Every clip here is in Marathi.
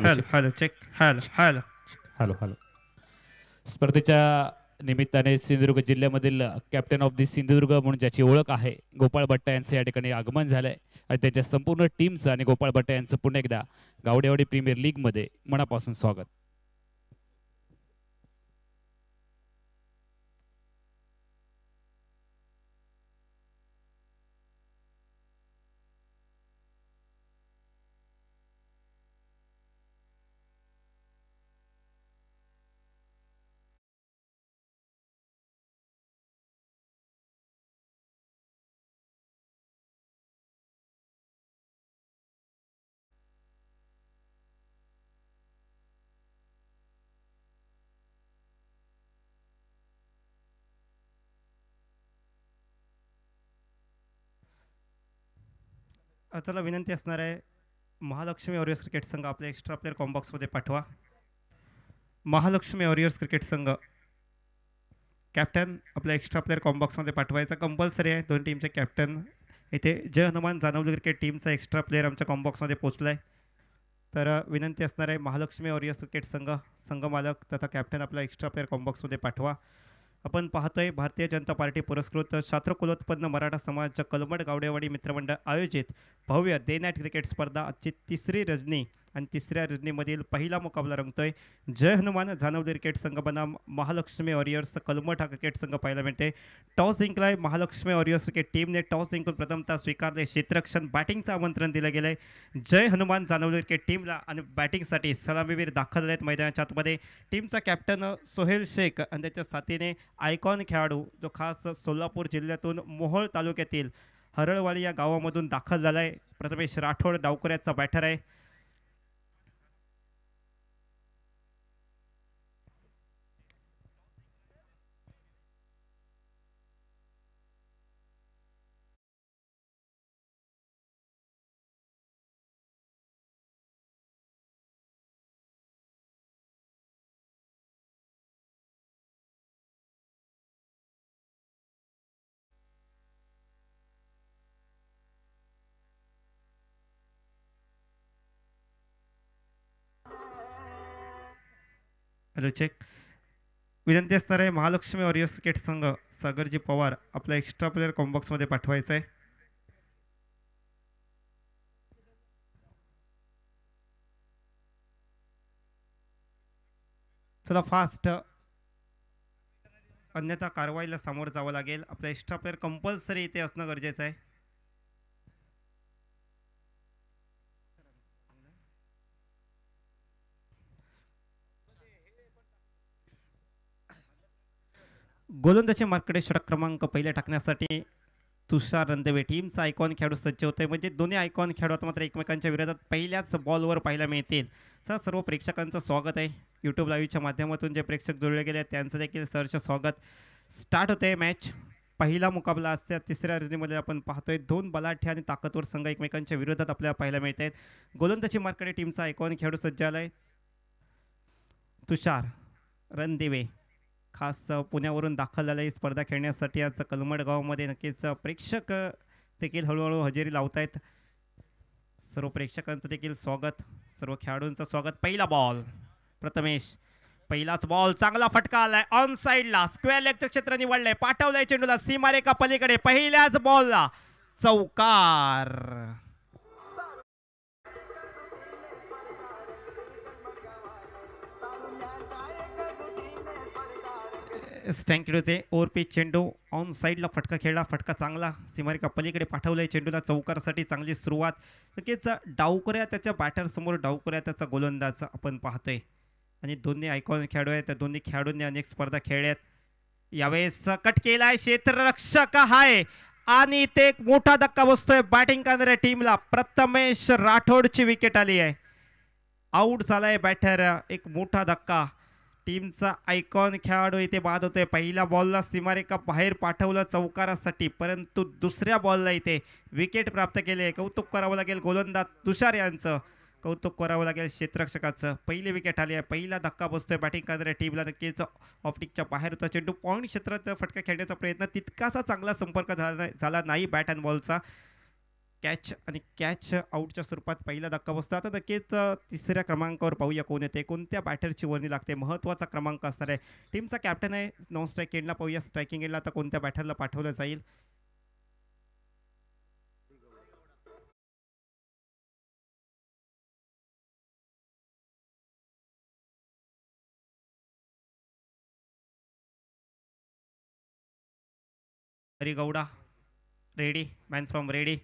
Hello hello check. Hello check hello hello. Hello hello. स्पर्धेच्या निमित्ताने सिंधुदुर्ग जिल्ह्यामधील कॅप्टन ऑफ दी सिंधुदुर्ग म्हणून ज्याची ओळख आहे गोपाळ भट्टा यांचं या ठिकाणी आगमन झालंय आणि त्यांच्या संपूर्ण टीमचं आणि गोपाळ भट्टा यांचं पुन्हा एकदा गावडेवाडी प्रीमियर लीगमध्ये मनापासून स्वागत. चला विनंती असणार आहे, महालक्ष्मी वॉरियर्स क्रिकेट संघ आपल्या एक्स्ट्रा प्लेअर कॉम्बॉक्समध्ये पाठवा. महालक्ष्मी वॉरियर्स क्रिकेट संघ कॅप्टन आपल्या एक्स्ट्रा प्लेअर कॉम्बॉक्समध्ये पाठवायचा कंपल्सरी आहे. दोन टीमचे कॅप्टन इथे जय हनुमान जानवली क्रिकेट टीमचा एक्स्ट्रा प्लेअर आमच्या कॉम्बॉक्समध्ये पोहोचला आहे. तर विनंती असणार आहे, महालक्ष्मी वॉरियर्स क्रिकेट संघ संघ मालक तथा कॅप्टन आपला एक्स्ट्रा प्लेअर कॉम्बॉक्समध्ये पाठवा. आपण पाहतोय भारतीय जनता पार्टी पुरस्कृत शास्त्रकुलोत्पन्न मराठा समाज कलमड गावडेवाडी मित्रमंडळ आयोजित भव्य डे नाईट क्रिकेट स्पर्धा आजची तिसरी रजनी आणि तिसऱ्या रजनीमधील पहिला मुकाबला रंगतोय. जय हनुमान जानवली क्रिकेट संघ बनाम महालक्ष्मी वॉरियर्स कलमठ हा क्रिकेट संघ पाहायला मिळते. टॉस जिंकलाय महालक्ष्मी वॉरियर्स क्रिकेट टीमने. टॉस जिंकून प्रथमतः स्वीकारले क्षेत्ररक्षण बॅटिंगचं आमंत्रण दिलं गेलंय जय हनुमान जानवली क्रिकेट टीमला आणि बॅटिंगसाठी सलामीवीर दाखल झालेत मैदानाच्या आतमध्ये. टीमचा कॅप्टन सोहेल शेख आणि त्याच्या साथीने आयकॉन खेळाडू जो खास सोलापूर जिल्ह्यातून मोहोळ तालुक्यातील हरळवाडी या गावामधून दाखल झाला आहे. प्रथमेश राठोड डावकऱ्याचा बॅटर आहे. Hello check. विनंती असणार आहे, महालक्ष्मी वॉरियर्स क्रिकेट संघ सागरजी पवार आपला एक्स्ट्रा प्लेअर कॉम्बॉक्समध्ये पाठवायचा आहे. चला फास्ट, अन्यथा कारवाईला सामोरं जावं लागेल. आपला एक्स्ट्रा प्लेअर कंपल्सरी इथे असणं गरजेचं आहे. गोलंदाजी मार्कडे षटक क्रमांक पहिल्या टाकण्यासाठी तुषार रणदिवे टीमचा आयकॉन खेळाडू सज्ज होतोय. म्हणजे दोन्ही आयकॉन खेळाडू आता मात्र एकमेकांच्या विरोधात पहिल्याच बॉलवर पाहायला मिळतील. चला सर्व प्रेक्षकांचं स्वागत आहे. यूट्यूब लाईव्हच्या माध्यमातून जे प्रेक्षक जोडले गेले आहेत त्यांचं देखील सहर्ष स्वागत. स्टार्ट होते मॅच. पहिला मुकाबला असत्या तिसऱ्या रजनीमध्ये आपण पाहतोय दोन बलाढ्य आणि ताकदवर संघ एकमेकांच्या विरोधात आपल्याला पाहायला मिळत आहेत. गोलंदाजी मार्कडे टीमचा आयकॉन खेळाडू सज्ज आलाय तुषार रणदिवे. खास पुण्यावरून दाखल झालेली स्पर्धा खेळण्यासाठी आज कलमड गावामध्ये नक्कीच प्रेक्षक देखील हळूहळू हजेरी लावत आहेत. सर्व प्रेक्षकांचं देखील स्वागत, सर्व खेळाडूंचं स्वागत. पहिला बॉल प्रथमेश, पहिलाच बॉल चांगला फटका आलाय ऑन साईडला, स्क्वेअर लेगचं क्षेत्र निवडलंय, पाठवलंय चेंडूला सीमारेखा पलीकडे. पहिल्याच बॉलला चौकार. स्टँकिडोचे ओव्हरपिच चेंडू ऑन साईडला फटका खेळला, फटका चांगला सीमारेखा पलीकडे पाठवलंय चेंडूला. चौकारासाठी चांगली सुरुवात. नक्कीच डावकऱ्या त्याच्या बॅटरसमोर, डावकऱ्या त्याचा गोलंदाज आपण पाहतोय. आणि दोन्ही आयकॉन खेळाडू आहेत. त्या दोन्ही खेळाडूंनी अनेक स्पर्धा खेळल्यात. यावेळेस कट केलाय, क्षेत्ररक्षक आहे आणि इथे एक मोठा धक्का बसतोय बॅटिंग करणाऱ्या टीमला. प्रथमेश राठोडची विकेट आली आहे, आऊट झालाय बॅटर. एक मोठा धक्का. टीमचा आयकॉन खेळाडू इथे बाद होतोय. पहिल्या बॉलला सीमारेखा बाहेर पाठवलं चौकारासाठी, परंतु दुसऱ्या बॉलला इथे विकेट प्राप्त केले. कौतुक करावं लागेल गोलंदाज तुषार यांचं, कौतुक करावं लागेल क्षेत्ररक्षकाचं. पहिली विकेट आली आहे, पहिला धक्का बसतोय बॅटिंग करणाऱ्या टीमला. नक्कीच ऑप्टिकच्या बाहेर होता चेंडू. पॉईंट क्षेत्रात फटका खेळण्याचा प्रयत्न, तितकासा चांगला संपर्क झाला नाही बॅट अँड बॉलचा. कॅच आणि कॅच आउटच्या स्वरूपात पहिला धक्का बसतो. आता नक्कीच तिसऱ्या क्रमांकावर पाहूया कोण येते, कोणत्या बॅटरची वर्णी लागते, महत्त्वाचा क्रमांक असणार आहे. टीमचा कॅप्टन आहे. नॉन स्ट्राईक एंडला पाहूया स्ट्रायकिंग एंडला आता कोणत्या बॅटरला पाठवलं जाईल. हरी गौडा रेडी, मॅन फ्रॉम रेडी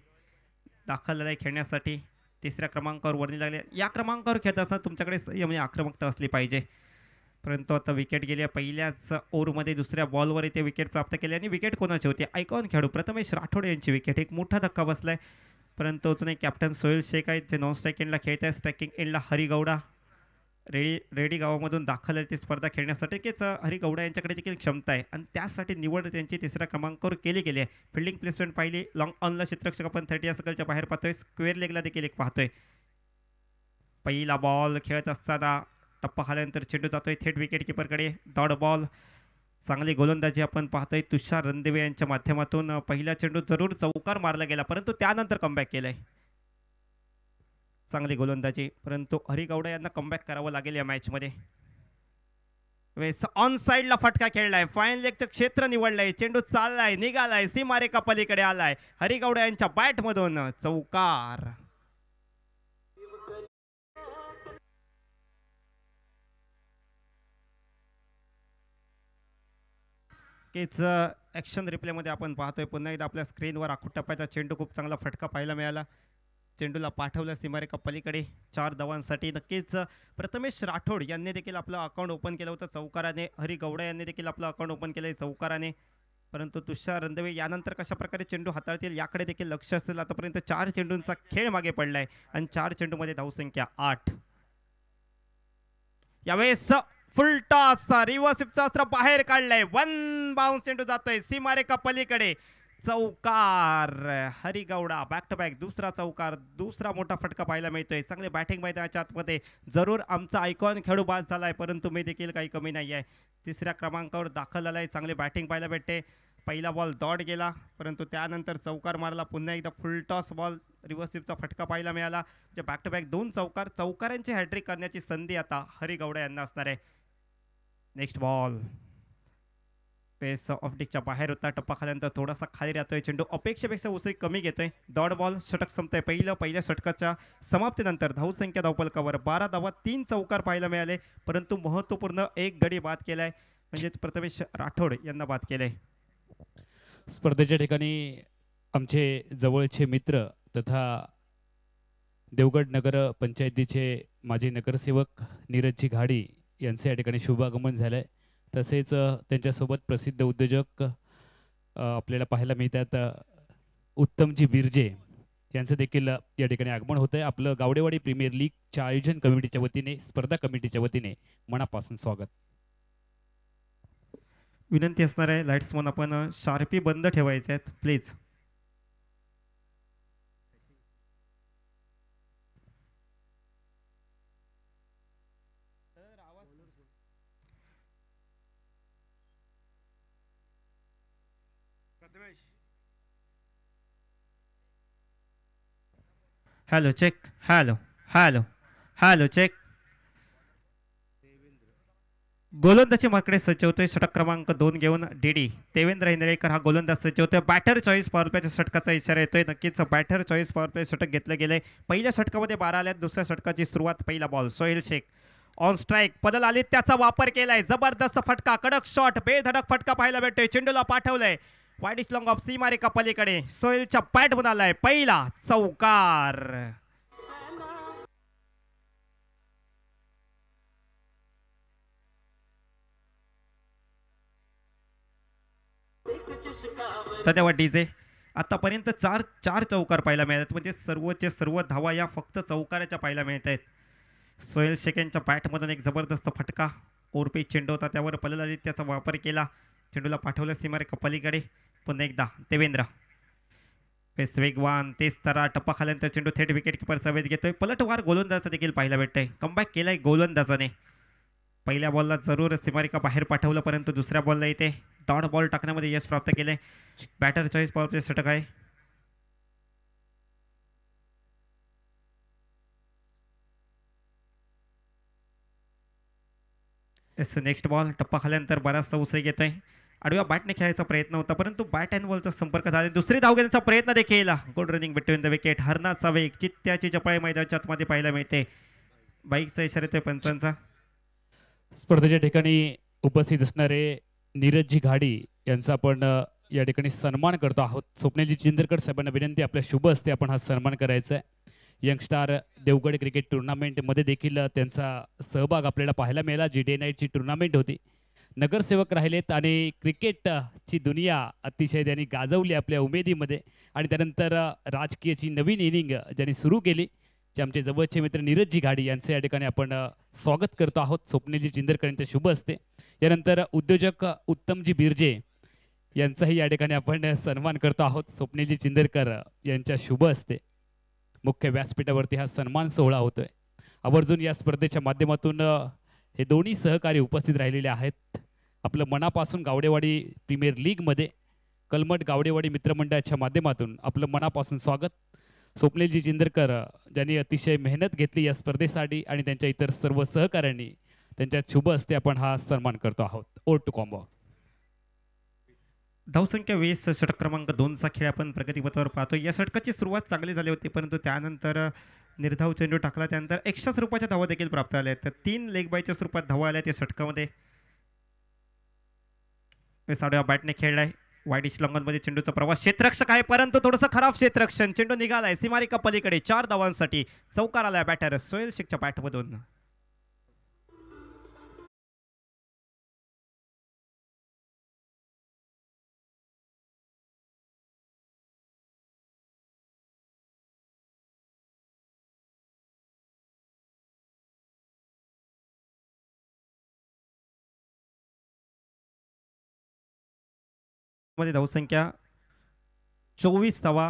दाखल झाला आहे खेळण्यासाठी. तिसऱ्या क्रमांकावर वर्णी लागले. या क्रमांकावर खेळत असताना तुमच्याकडे म्हणजे आक्रमकता असली पाहिजे. परंतु आता विकेट गेली. पहिल्याच ओव्हरमध्ये दुसऱ्या बॉलवर इथे विकेट प्राप्त केली आणि विकेट कोणाची होती, आयकॉन खेळाडू प्रथमेश राठोड यांची विकेट. एक मोठा धक्का बसलाय. परंतु अजून एक कॅप्टन सोहेल शेख आहेत जे नॉन स्ट्राईक एंडला खेळत आहेत. स्ट्रायकिंग एंडला हरी गौडा रेडी गावामधून दाखल आहे ती स्पर्धा खेळण्यासाठी. कीच हरी गौडा यांच्याकडे देखील क्षमता आहे आणि त्यासाठी निवड त्यांची तिसऱ्या क्रमांकावर केली गेली आहे. फिल्डिंग प्लेसमेंट पाहिली. लॉंग ऑनला क्षेत्ररक्षक आपण 30 या सकलच्या बाहेर पाहतोय. स्क्वेअर लेगला देखील एक पाहतोय. पहिला बॉल खेळत असताना टप्पा खाल्यानंतर चेंडू जातोय थेट विकेट किपरकडे. Dot ball. चांगली गोलंदाजी आपण पाहतोय तुषार रणदिवे यांच्या माध्यमातून. पहिला चेंडू जरूर चौकार मारला गेला परंतु त्यानंतर कमबॅक केलंय. चांगली गोलंदाजी परंतु हरी गौडा यांना कमबॅक करावं लागेल या मॅचमध्ये. ऑन साईडला फटका खेळलाय. फाईन लेगचं क्षेत्र निवडलंय. चेंडू चाललाय, निघालाय, सीमारेखा पलीकडे आलाय. हरी गौडा यांच्या बॅटमधून चौकार. केच ॲक्शन रिप्लेमध्ये आपण पाहतोय पुन्हा एकदा आपल्या स्क्रीनवर आखूड टप्प्याचा चेंडू खूप चांगला फटका पाहायला मिळाला. चेंडूला पाठवलं सीमारेखा पलीकडे 4 धावांसाठी. नक्कीच प्रथमेश राठोड यांनी देखील आपलं अकाउंट ओपन केलं होतं चौकाराने. हरी गौडा यांनी देखील आपलं अकाउंट ओपन केलं आहे चौकाराने. परंतु तुषार रणदिवे यानंतर कशा प्रकारे चेंडू हाताळतील याकडे देखील लक्ष असेल. आतापर्यंत 4 चेंडूंचा खेळ मागे पडलाय आणि 4 चेंडूमध्ये धावसंख्या 8. यावेळेस फुल टॉस रिव्हर्सिपचा अस्त्र बाहेर काढलाय. 1 बाउन्स चेंडू जातोय सीमारेखा पलीकडे. चौकार. Hari Gowda back to back दुसरा चौकार. दुसरा मोठा फटका पाहायला मिळतोय. चांगले बॅटिंग मैदानाच्या आतमध्ये. जरूर आमचा आयकॉन खेळू बाद झालाय परंतु मी देखील काही कमी नाही आहे. तिसऱ्या क्रमांकावर दाखल झालाय. चांगली बॅटिंग पाहायला भेटते. पहिला बॉल डॉट गेला परंतु त्यानंतर चौकार मारला. पुन्हा एकदा फुल टॉस बॉल रिव्हर्सिपचा फटका पाहायला मिळाला. म्हणजे बॅक टू बॅक 2 चौकार. चौकारांची हॅट्रिक करण्याची संधी आता हरी गौडा यांना असणार आहे. नेक्स्ट बॉल पेस ऑफ डिकच्या बाहेर होता. टप्पा खाल्यानंतर थोडासा खाली राहतोय. चेंडू अपेक्षेपेक्षा उसळी कमी घेतोय. Dot ball. षटक संपतंय. पहिल्या षटकाच्या समाप्तीनंतर धावसंख्या धावफलकावर 12 धावा 3 चौकार पाहायला मिळाले परंतु महत्त्वपूर्ण एक गडी बाद केलाय म्हणजेच प्रथमेश राठोड यांना बाद केलंय. स्पर्धेच्या ठिकाणी आमचे जवळचे मित्र तथा देवगड नगर पंचायतीचे माजी नगरसेवक नीरजजी घाडी यांचे या ठिकाणी शुभागमन झालंय. तसेच त्यांच्यासोबत प्रसिद्ध उद्योजक आपल्याला पाहायला मिळतात. उत्तमजी बिर्जे यांचं देखील या ठिकाणी आगमन होत आहे. आपलं गावडेवाडी प्रीमियर लीगच्या आयोजन कमिटीच्या वतीने स्पर्धा कमिटीच्या वतीने मनापासून स्वागत. विनंती असणार आहे लाईट्समन आपण शार्पी बंद ठेवायचे आहेत please. Hello check. Hello check. गोलंदाजी मार्कडे सज्ज होतोय. षटक क्रमांक 2 घेऊन डीडी देवेंद्र इंद्रेकर हा गोलंदाज सज्ज होतोय. बॅटर चॉईस पॉवर प्लेच्या षटकाचा इशारा येतोय. नक्कीच बॅटर चॉईस पॉवर प्ले षटक घेतलं गेलंय. पहिल्या षटकामध्ये 12 आल्यात. दुसऱ्या षटकाची सुरुवात. पहिला ball Sohail Shaikh on strike. पदल आली त्याचा वापर केलाय. जबरदस्त फटका. कडक शॉट. बेधडक फटका पाहायला भेटतोय. चेंडूला पाठवलंय वाईड लॉंग ऑफ सीमारेखा पलीकडे. सोहेलच्या बॅटमधून आलाय पहिला चौकार. धन्यवाद डीजे. आतापर्यंत 4 चौकार पाहायला मिळतात म्हणजे सर्वचे सर्व धावा या फक्त चौकाराच्या पाहायला मिळत आहेत. सोहेल शेख यांच्या बॅटमधून एक जबरदस्त फटका. ओरपी चेंडू होता त्यावर पलल आली त्याचा वापर केला. चेंडूला पाठवलं सीमारेखा पलीकडे. पुन्हा एकदा देवेंद्र बेस्ट वेगवान तेच तरा. टप्पा खाल्यानंतर चेंडू थेट विकेट किपरचा वेध घेतोय. पलटवार गोलंदाजाचा देखील पाहायला भेटतंय. कमबॅक केलाय गोलंदाजाने. पहिल्या बॉलला जरूर सीमारेखा बाहेर पाठवलं परंतु दुसऱ्या बॉलला इथे डॉट बॉल टाकण्यामध्ये यश प्राप्त केले. बॅटर चॉईस पॉवर प्ले षटक आहे. येस नेक्स्ट बॉल टप्पा खाल्यानंतर बराचसा उसळी घेतोय. आडव्या बॅटने खेळायचा प्रयत्न होता परंतु बॅट अँड बॉलचा संपर्क झाला. दुसरी धाव घेण्याचा प्रयत्न देखील. Good running between the wicket. हरणाचा वेग चित्त्याची चपळाई मैदानाच्या आतमध्ये पाहायला मिळते. बाईकचा इशारा येतोय पंचांचा. स्पर्धेच्या ठिकाणी उपस्थित असणारे नीरजजी घाडी यांचा आपण या ठिकाणी सन्मान करतो आहोत. स्वप्नीलजी चिंदरकर साहेबांना विनंती, आपल्या शुभ हस्ते आपण हा सन्मान करायचा आहे. यंगस्टार देवगड क्रिकेट टुर्नामेंटमध्ये देखील त्यांचा सहभाग आपल्याला पाहायला मिळाला. GD नाईटची टुर्नामेंट होती. नगरसेवक राहिलेत आणि क्रिकेटची दुनिया अतिशय त्यांनी गाजवली आपल्या उमेदीमध्ये. आणि त्यानंतर राजकीयची नवीन इनिंग ज्यांनी सुरू केली, जे आमचे जवळचे मित्र नीरजजी घाडी यांचे या ठिकाणी आपण स्वागत करतो आहोत स्वप्नीलजी चिंदरकर यांच्या शुभ हस्ते. यानंतर उद्योजक उत्तमजी बिर्जे यांचाही या ठिकाणी आपण सन्मान करतो आहोत स्वप्नीलजी चिंदरकर यांच्या शुभ हस्ते. मुख्य व्यासपीठावरती हा सन्मान सोहळा होतोय. आवर्जून या स्पर्धेच्या माध्यमातून हे दोन्ही सहकारी उपस्थित राहिलेले आहेत. आपलं मनापासून गावडेवाडी प्रीमियर लीगमध्ये कलमट गावडेवाडी मित्रमंडळाच्या माध्यमातून आपलं मनापासून स्वागत. स्वप्नीलजी चिंदरकर ज्यांनी अतिशय मेहनत घेतली या स्पर्धेसाठी आणि त्यांच्या इतर सर्व सहकाऱ्यांनी, त्यांच्या शुभ हस्ते आपण हा सन्मान करतो आहोत. ओट टू कॉम्बॉक्स. धावसंख्या 20 षटक क्रमांक 2चा खेळ आपण प्रगतीपथावर पाहतो. या षटकाची सुरुवात चांगली झाली होती परंतु त्यानंतर निर्धाव चेंडू टाकला, त्यानंतर एक्स्ट्रा स्वरूपाच्या धावा देखील प्राप्त झाल्या. तर 3 लेग बायच्या स्वरूपात धावा आल्या त्या षटकामध्ये. साडव्या बॅटने खेळलाय. वाईडिश लॉंगॉनमध्ये चेंडूचा प्रवास. क्षेत्ररक्षक आहे परंतु थोडंसं खराब क्षेत्ररक्षण. चेंडू निघालाय सीमारेखा पलीकडे. 4 धावांसाठी चौकार आलाय बॅटर सोहेल शेखच्या बॅटमधून. मध्ये धावसंख्या 24 धावा.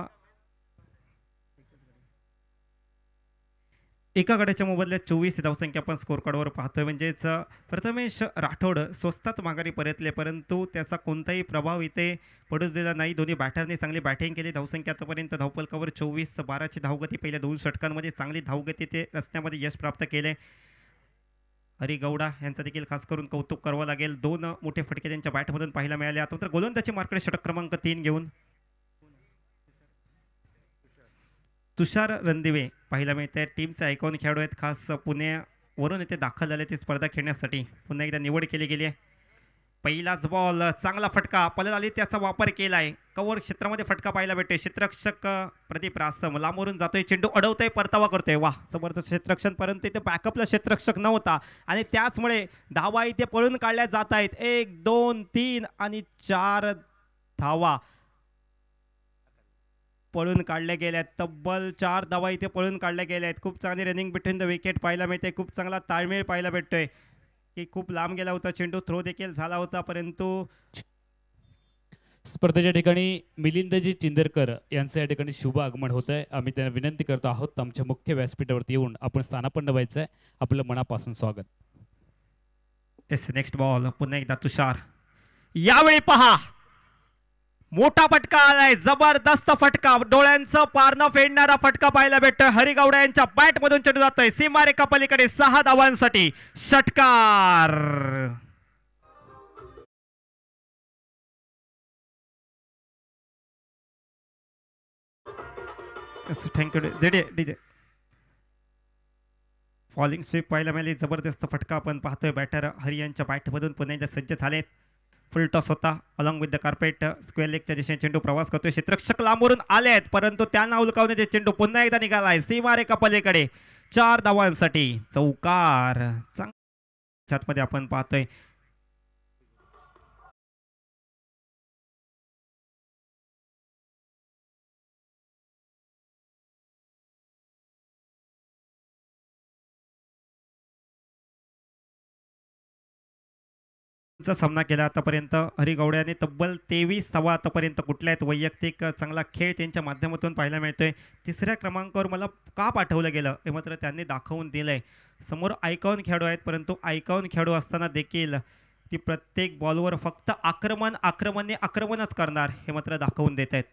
एका गड्याच्या मोबदल्यात 24 धावसंख्या आपण स्कोर कार्डवर पाहतोय. म्हणजेच प्रथमेश राठोड स्वस्तात माघारी परतले परंतु त्याचा कोणताही प्रभाव इथे पडू दिला नाही. दोन्ही बॅटरने चांगली बॅटिंग केली. धावसंख्या आतापर्यंत धावपलकावर 24-12ची धावगती. पहिल्या 2 षटकांमध्ये चांगली धावगती ते रस्त्यामध्ये यश प्राप्त केले. हरी गौडा यांचा देखील खास करून कौतुक करावं लागेल. 2 मोठे फटके त्यांच्या बॅटमधून पाहायला मिळाले. आता तर गोलंदाजी मार्कडे षटक क्रमांक 3 घेऊन तुषार रणदिवे पाहायला मिळते. टीमचे आयकॉन खेळाडू आहेत. खास पुण्यावरून इथे दाखल झाले ती स्पर्धा खेळण्यासाठी. पुन्हा एकदा निवड केली गेली आहे. पहिलाच बॉल चांगला फटका. पलत आली त्याचा वापर केला आहे. कव्हर क्षेत्रामध्ये फटका पाहायला भेटतोय. क्षेत्ररक्षक प्रदीप रासम लांबवरून जातोय. चेंडू अडवतोय, परतावा करतोय. वाह, जबरदस्त क्षेत्ररक्षण. परंतु इथे बॅकअपला क्षेत्ररक्षक नव्हता आणि त्याचमुळे धावा इथे पळून काढल्या जात आहेत. 1 2 3 आणि 4 धावा पळून काढल्या गेल्या आहेत. तब्बल 4 धावा इथे पळून काढल्या गेल्या आहेत. खूप चांगली रनिंग बिटवीन द विकेट पाहायला मिळते. खूप चांगला ताळमेळ पाहायला भेटतोय की खूप लांब गेला होता चेंडू. थ्रो देखील झाला होता परंतु स्पर्धेच्या ठिकाणी मिलिंदजी चिंदरकर यांचं या ठिकाणी शुभ आगमन होत आहे. आम्ही त्यांना विनंती करतो आहोत आमच्या मुख्य व्यासपीठावरती येऊन आपण स्थानापन्न व्हायचं आहे. आपलं मनापासून स्वागत. येस नेक्स्ट बॉल पुन्हा एकदा तुषार. यावेळी पहा मोठा फटका आलाय. जबरदस्त फटका. डोळ्यांचं पारणं फेडणारा फटका पाहायला भेटतोय. हरिगौडा यांच्या बॅट मधून चेंडू जातोय सीमारेखा पलीकडे. 6 धावांसाठी षटकार. Thank you DJ. फॉलिंग स्वीप पाहायला मिळाली. जबरदस्त फटका आपण पाहतोय. बॅटर हरी यांच्या बॅटमधून पुन्हा एकदा सज्ज झालेत. फुल टॉस होता along with the carpet. Square लेगच्या दिशेने चेंडू प्रवास करतोय. क्षेत्ररक्षक लांबवरून आले आहेत परंतु त्यांना उलकावणे ते चेंडू पुन्हा एकदा निघालाय सीमारेखा पलीकडे. 4 धावांसाठी चौकार. चांगल्या आपण पाहतोय. सामना केला आतापर्यंत. हरिगौडा यांनी तब्बल 23 धावा आतापर्यंत कुठल्या आहेत. वैयक्तिक चांगला खेळ त्यांच्या माध्यमातून पाहायला मिळतोय. 3ऱ्या क्रमांकावर मला का पाठवलं गेलं हे मात्र त्यांनी दाखवून दिलंय. समोर आयकॉन खेळाडू आहेत परंतु आयकॉन खेळाडू असताना देखील ती प्रत्येक बॉलवर फक्त आक्रमणच करणार हे मात्र दाखवून देत आहेत.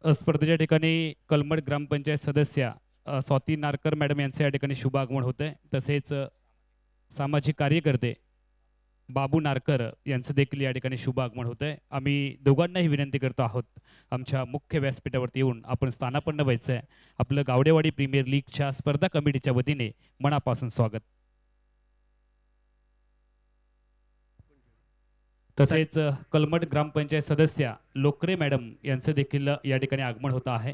स्पर्धेच्या ठिकाणी कलमट ग्रामपंचायत सदस्य स्वाती नारकर मॅडम यांचे या ठिकाणी शुभ आगमन होत आहे. तसेच सामाजिक कार्यकर्ते बाबू नारकर यांचं देखील या ठिकाणी शुभ आगमन होत आहे. आम्ही दोघांनाही विनंती करतो आहोत आमच्या मुख्य व्यासपीठावरती येऊन आपण स्थानापन्न व्हायचं आहे. आपलं गावडेवाडी प्रीमियर लीगच्या स्पर्धा कमिटीच्या वतीने मनापासून स्वागत. तसेच कलमट ग्रामपंचायत सदस्या लोकरे मॅडम यांचं देखील या ठिकाणी आगमन होतं आहे.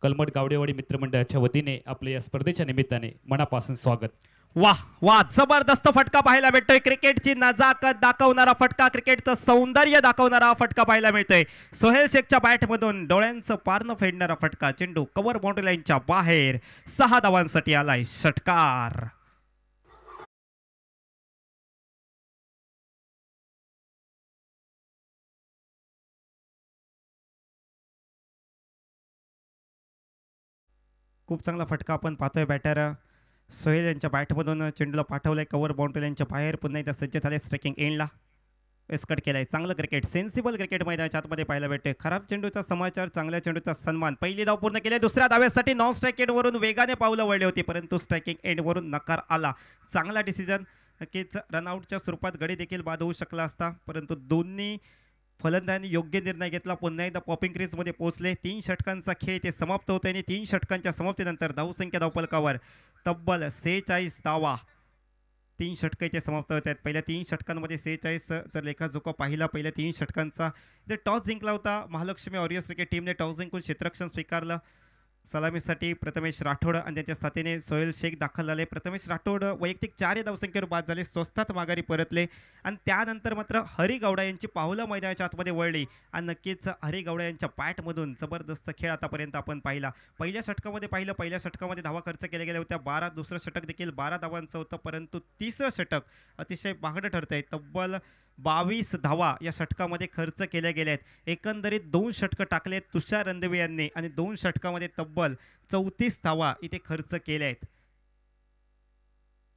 कलमट गावडेवाडी मित्रमंडळाच्या वतीने आपल्या या स्पर्धेच्या निमित्ताने मनापासून स्वागत. वाह वाह, जबरदस्त फटका पाहायला मिळतोय. क्रिकेटची नजाकत दाखवणारा फटका, क्रिकेटचं सौंदर्य दाखवणारा फटका पाहायला मिळतोय. सोहेल शेखच्या बॅटमधून डोळ्यांचं पारणं फेडणारा फटका. चेंडू कव्हर बाउंड्री लाईनच्या बाहेर 6 धावांसाठी आलाय षटकार. खूप चांगला फटका आपण पाहतोय. बॅटर सोहेल यांच्या बॅटमधून चेंडूला पाठवलंय कव्हर बाउंड्री लाईनच्या बाहेर. पुन्हा एकदा सज्ज झाले स्ट्रायकिंग एंडला. वेस्कट केलाय. चांगलं क्रिकेट, सेन्सिबल क्रिकेट मैदानाच्या आतमध्ये पाहायला भेटते. खराब चेंडूचा समाचार, चांगल्या चेंडूचा सन्मान. पहिली धाव पूर्ण केली. दुसऱ्या धावेसाठी नॉन स्ट्राईक एंडवरून वेगाने पावलं वळली होती, परंतु स्ट्रायकिंग एंडवरून नकार आला. चांगला डिसिजन. नक्कीच रनआउटच्या स्वरूपात गडी देखील बाद होऊ शकला असता, परंतु दोन्ही फलंदाजांनी योग्य निर्णय घेतला. पुन्हा एकदा पॉपिंग क्रीजमध्ये पोहोचले. 3 षटकांचा खेळ ते समाप्त होते आणि 3 षटकांच्या समाप्तीनंतर धावसंख्या धावफलकावर तब्बल 46 धावा. 3 षटकं इथे समाप्त होत आहेत. पहिल्या 3 षटकांमध्ये 46 जर लेखाजोखा पाहिला, पहिल्या 3 षटकांचा इथे टॉस जिंकला होता महालक्ष्मी वॉरियर्स क्रिकेट टीमने. टॉस जिंकून क्षेत्ररक्षण स्वीकारलं. सलामीसाठी प्रथमेश राठोड आणि त्यांच्या साथीने सोहेल शेख दाखल झाले. प्रथमेश राठोड वैयक्तिक 4 धावसंख्येवर बाद झाले, स्वस्तात माघारी परतले आणि त्यानंतर मात्र हरी गौडा यांची पावलं मैदानाच्या आतमध्ये वळली आणि नक्कीच हरी गौडा यांच्या बॅटमधून जबरदस्त खेळ आतापर्यंत आपण पाहिला. पहिल्या षटकामध्ये धावा खर्च केल्या गेल्या होत्या 12. दुसरं षटक देखील 12 धावांचं होतं, परंतु तिसरं षटक अतिशय महागडं ठरतंय. तब्बल 22 धावा या षटकामध्ये खर्च केल्या गेल्या आहेत. एकंदरीत 2 षटकं टाकलेत तुषार रणदिवे यांनी आणि 2 षटकामध्ये तब्बल 34 धावा इथे खर्च केल्या आहेत.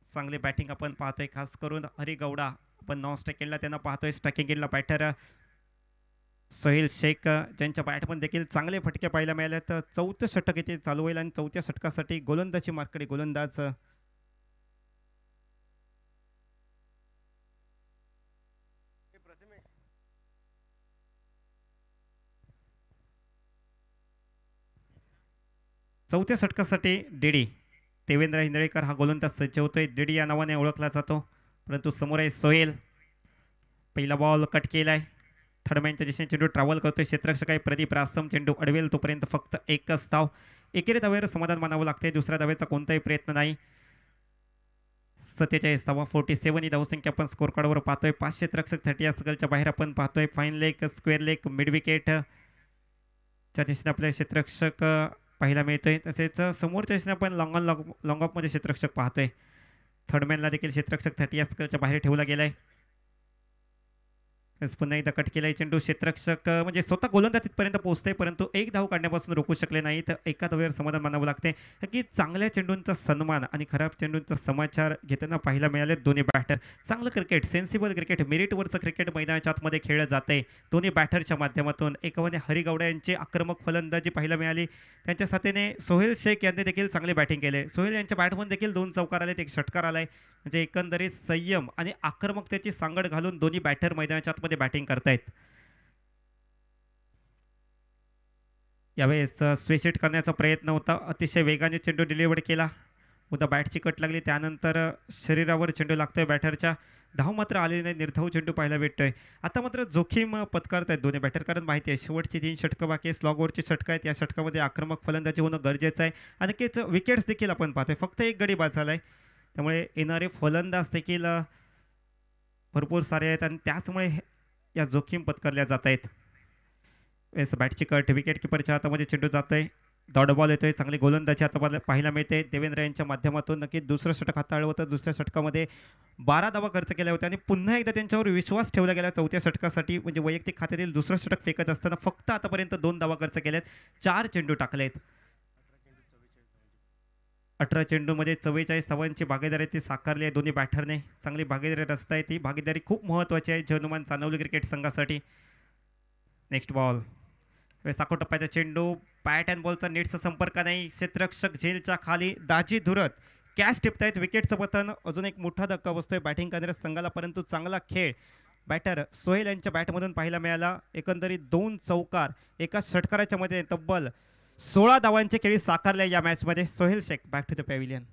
चांगली बॅटिंग आपण पाहतोय. खास करून हरी गौडा आपण नॉन स्ट्राईक एंडला त्यांना पाहतोय. स्ट्रायकिंग एंडला बॅटर सोहेल शेख ज्यांच्या बॅटमध्ये देखील चांगले फटके पाहायला मिळाले. तर 4थं षटक इथे चालू होईल आणि 4थ्या षटकासाठी गोलंदाजी मार्कडे गोलंदाज चौथ्या षटकासाठी डीडी देवेंद्र हिंदळेकर हा गोलंदाज सज्ज होतोय. डीडी या नावाने ओळखला जातो, परंतु समोर आहे सोहेल. पहिला बॉल कट केलाय. थर्डमॅनच्या दिशेने चेंडू ट्रॅव्हल करतोय. क्षेत्ररक्षक आहे प्रदीप रासम. चेंडू अडवेल तोपर्यंत फक्त एकच धाव. एकेरी धावेवर समाधान मानावं लागते. दुसऱ्या धावेचा कोणताही प्रयत्न नाही. 47 धावा 47 ही धावसंख्या आपण स्कोर कार्डवर पाहतोय. 5 क्षेत्ररक्षक 30 सर्कलच्या बाहेर आपण पाहतोय. Fine leg, square leg, mid wicket च्या दिशेने आपले क्षेत्ररक्षक पाहायला मिळतोय. तसेच समोरच्या दिशेने आपण लॉंग ऑफमध्ये क्षेत्ररक्षक पाहतोय. थर्डमॅनला देखील क्षेत्ररक्षक 30 सर्कलच्या बाहेर ठेवला गेलाय. पुन्हा एकदा कट केलाय. चेंडू क्षेत्ररक्षक म्हणजे स्वतः गोलंदाज तिथपर्यंत पोहोचते, परंतु एक धाव काढण्यापासून रोखू शकले नाही. तर एका धावेवर समाधान मानावं लागते की चांगल्या चेंडूंचा सन्मान आणि खराब चेंडूंचा समाचार घेताना पाहायला मिळाले दोन्ही बॅटर. चांगलं क्रिकेट, सेन्सिबल क्रिकेट, मेरिटवरचं क्रिकेट मैदानाच्या आतमध्ये खेळलं जाते दोन्ही बॅटरच्या माध्यमातून. एकाने हरी गौडा यांची आक्रमक फलंदाजी पाहायला मिळाली. त्यांच्या साथीने सोहेल शेख यांनी देखील चांगली बॅटिंग केले. सोहेल यांच्या बॅटमधून देखील 2 चौकार आलेत, 1 षटकार आलाय. म्हणजे एकंदरीत संयम आणि आक्रमकतेची सांगड घालून दोन्ही बॅटर मैदानाच्या आतमध्ये बॅटिंग करतायत. यावेळेस स्विच हिट करण्याचा प्रयत्न होता. अतिशय वेगाने चेंडू डिलिव्हर केला. उद्या बॅटची कट लागली, त्यानंतर शरीरावर चेंडू लागतोय बॅटरच्या. धाव मात्र आलेली नाही, निर्धाव चेंडू पाहायला भेटतोय. आता मात्र जोखीम पत्कारत आहेत दोन्ही बॅटर, कारण माहिती आहे शेवटची 3 षटकं बाकी आहे. स्लॉगवरची षटकं आहेत. या षटकामध्ये आक्रमक फलंदाजी होणं गरजेचं आहे. आणि विकेट्स देखील आपण पाहतोय. फक्त 1 गडी बाद झालाय, त्यामुळे येणारे फलंदाज देखील भरपूर सारे आहेत आणि त्याचमुळे या जोखीम पत्करल्या जात आहेत. वेस बॅटची कट, विकेट किपरच्या हातामध्ये चेंडू जातोय. डॉट बॉल येतोय. चांगली गोलंदाजी आता पाहायला मिळते देवेंद्र यांच्या माध्यमातून. नक्की दुसरं षटक हाताळलं होतं. दुसऱ्या षटकामध्ये 12 धावा खर्च केल्या होत्या आणि पुन्हा एकदा त्यांच्यावर विश्वास ठेवला गेला चौथ्या षटकासाठी. म्हणजे वैयक्तिक खात्यातील दुसरं षटक फेकत असताना फक्त आतापर्यंत 2 धावा खर्च केल्यात, 4 चेंडू टाकलेत. 18 चेंडूमध्ये 44 धावांची भागीदारी ती साकारली आहे दोन्ही बॅटरने. चांगली भागीदारी रचता आहे. ती भागीदारी खूप महत्त्वाची आहे हनुमान चांदवली क्रिकेट संघासाठी. नेक्स्ट बॉल, साखो टप्प्याचा चेंडू, बॅट अँड बॉलचा नीटचा संपर्क नाही. क्षेत्ररक्षक झेलच्या खाली दाजी धुरत कॅच टिपतायत, विकेटचं पतन. अजून एक मोठा धक्का बसतोय बॅटिंग करणाऱ्या संघाला, परंतु चांगला खेळ बॅटर सोहेल यांच्या बॅटमधून पाहायला मिळाला. एकंदरीत 2 चौकार एका षटकाराच्या मध्ये तब्बल 16 धावांचे खेळी साकारल्या या मॅचमध्ये. Sohail Shaikh back to the pavilion.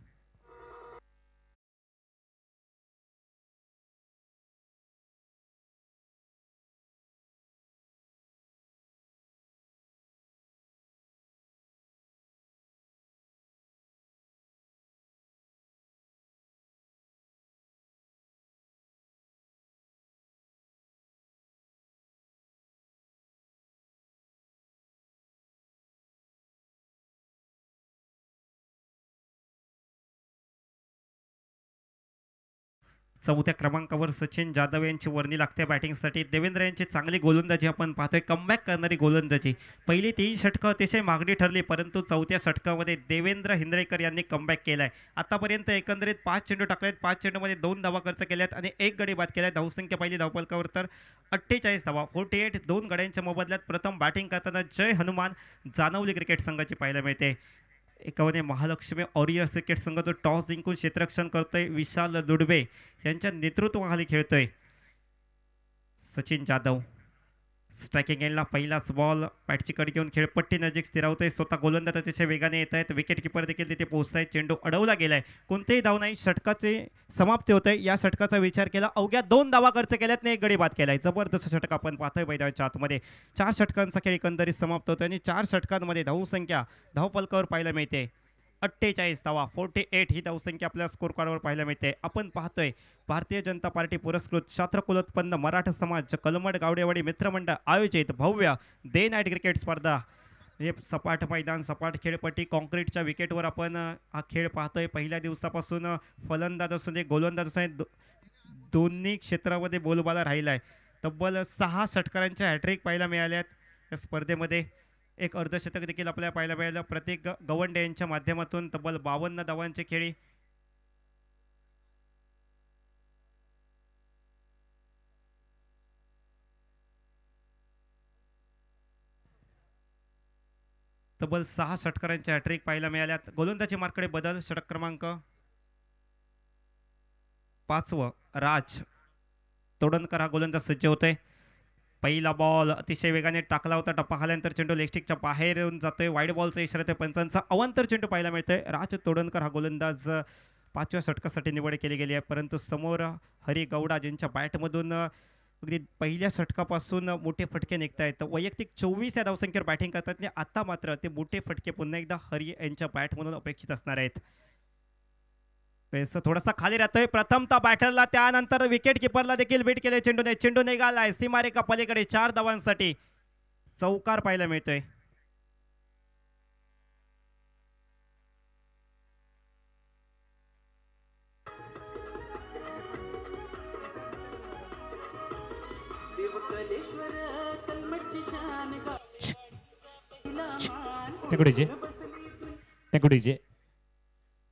चौथ्या क्रमांकावर सचिन जाधव यांची वर्णी लागते बॅटिंगसाठी. देवेंद्र यांची चांगली गोलंदाजी आपण पाहतोय, कमबॅक करणारी गोलंदाजी. पहिली 3 षटकं अतिशय महागडी ठरली, परंतु चौथ्या षटकामध्ये देवेंद्र हिंद्रेकर यांनी कमबॅक केलाय. आतापर्यंत एकंदरीत 5 चेंडू टाकलेत, 5 चेंडूमध्ये 2 धावा खर्च केल्यात आणि 1 गडी बाद केलाय. धावसंख्या पाहिली धावफलकावर तर 48 धावा, 48. 2 गड्यांच्या मोबदल्यात प्रथम बॅटिंग करताना जय हनुमान जाणवली क्रिकेट संघाची पाहायला मिळते. एकावने महालक्ष्मी वॉरियर्स क्रिकेट संघ जो टॉस जिंकून क्षेत्ररक्षण करतोय, विशाल दुडबे यांच्या नेतृत्वाखाली खेळतोय. सचिन जाधव स्ट्रायकिंग एंडला पहिलाच बॉल, बॅटची कडी घेऊन खेळपट्टी नजीक स्थिरावतोय. स्वतः गोलंदाज अतिशय वेगाने येत आहेत, विकेट किपर देखील तिथे पोहोचतायत. चेंडू अडवला गेलाय, कोणतेही धाव नाही. षटकाचे समाप्ती होते. या षटकाचा विचार केला, अवघ्या 2 धावा खर्च केल्यात, 1 गडी बाद केलाय. जबरदस्त षटक आपण पाहतोय मैदानाच्या आतमध्ये. 4 षटकांचा खेळ एकंदरीत समाप्त होतोय आणि 4 षटकांमध्ये धावसंख्या धावफलकावर पाहायला मिळते 48 धावा, 48 ही धावसंख्या आपल्या स्कोर कार्डवर पाहायला मिळते. आपण पाहतोय भारतीय जनता पार्टी पुरस्कृत शास्त्रकुलोत्पन्न मराठा समाज कलमड गावडेवाडी मित्रमंडळ आयोजित भव्य डे नाईट क्रिकेट स्पर्धा. हे सपाट मैदान, सपाट खेळपट्टी, कॉन्क्रीटच्या विकेटवर आपण हा खेळ पाहतोय. पहिल्या दिवसापासून फलंदाज असून दे गोलंदाज असून दोन्ही क्षेत्रामध्ये बोलबाला राहिला आहे. तब्बल 6 षटकारांच्या हॅट्रिक पाहायला मिळाल्यात या स्पर्धेमध्ये. एक अर्धशतक देखील आपल्याला पाहायला मिळालं प्रत्येक गवंडे यांच्या माध्यमातून. तब्बल 52 धावांचे खेळी. तब्बल 6 षटकारांच्या हॅट्रिक पाहायला मिळाल्यात. गोलंदाजी मार्कडे बदल. षटक क्रमांक 5 राज तोडणकर हा गोलंदाज सज्ज होतोय. पहिला बॉल अतिशय वेगाने टाकला होता, टप्पा खाल्यानंतर चेंडू लेगस्टिकच्या बाहेर येऊन जातोय. वाईड बॉलचा इशारा ते पंचांचा. अवांतर चेंडू पाहायला मिळतोय. राज तोडणकर हा गोलंदाज 5व्या षटकासाठी निवड केली गेली आहे, परंतु समोर हरी गौडा ज्यांच्या बॅटमधून अगदी पहिल्या षटकापासून मोठे फटके निघत आहेत. वैयक्तिक 24 या धावसंख्येवर बॅटिंग करतात आणि आता मात्र ते मोठे फटके पुन्हा एकदा हरी यांच्या बॅटमधून अपेक्षित असणार आहेत. थोडासा खाली राहतोय प्रथमतः बॅटरला, त्यानंतर विकेट किपरला देखील बीट केले चेंडूने. चेंडू निघालाय सीमारेखा पलीकडे 4 धावांसाठी. चौकार पाहायला मिळतोय.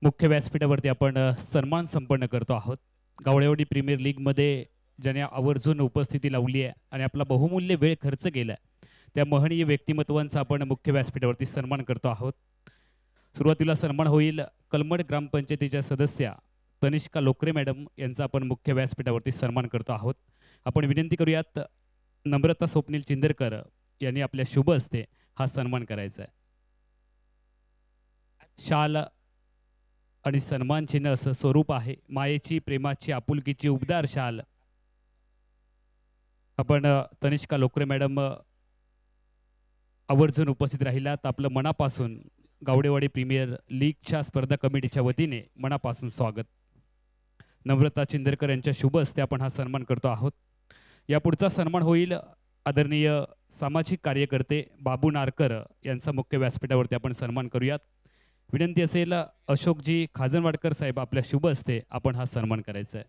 मुख्य व्यासपीठावरती आपण सन्मान संपन्न करतो आहोत. गावडेवाडी प्रीमियर लीगमध्ये ज्याने आवर्जून उपस्थिती लावली आहे आणि आपला बहुमूल्य वेळ खर्च केला आहे, त्या महनीय व्यक्तिमत्वांचा आपण मुख्य व्यासपीठावरती सन्मान करतो आहोत. सुरुवातीला सन्मान होईल कलमड ग्रामपंचायतीच्या सदस्या तनिष्का लोकरे मॅडम यांचा आपण मुख्य व्यासपीठावरती सन्मान करतो आहोत. आपण विनंती करूयात नम्रता स्वप्नील चिंदरकर यांनी आपल्या शुभ हस्ते हा सन्मान करायचा आहे. शाल आणि सन्मान चिन्ह असं स्वरूप आहे. मायेची, प्रेमाची, आपुलकीची उबदार शाल आपण तनिष्का लोकरे मॅडम आवर्जून उपस्थित राहिलात. आपलं मनापासून गावडेवाडी प्रीमियर लीगच्या स्पर्धा कमिटीच्या वतीने मनापासून स्वागत. नम्रता चिंदरकर यांच्या शुभ हस्ते आपण हा सन्मान करतो आहोत. यापुढचा सन्मान होईल आदरणीय सामाजिक कार्यकर्ते बाबू नारकर यांचा मुख्य व्यासपीठावरती आपण सन्मान करूयात. विनंती असेल अशोकजी खाजनवाडकर साहेब आपल्या शुभ हस्ते आपण हा सन्मान करायचा आहे.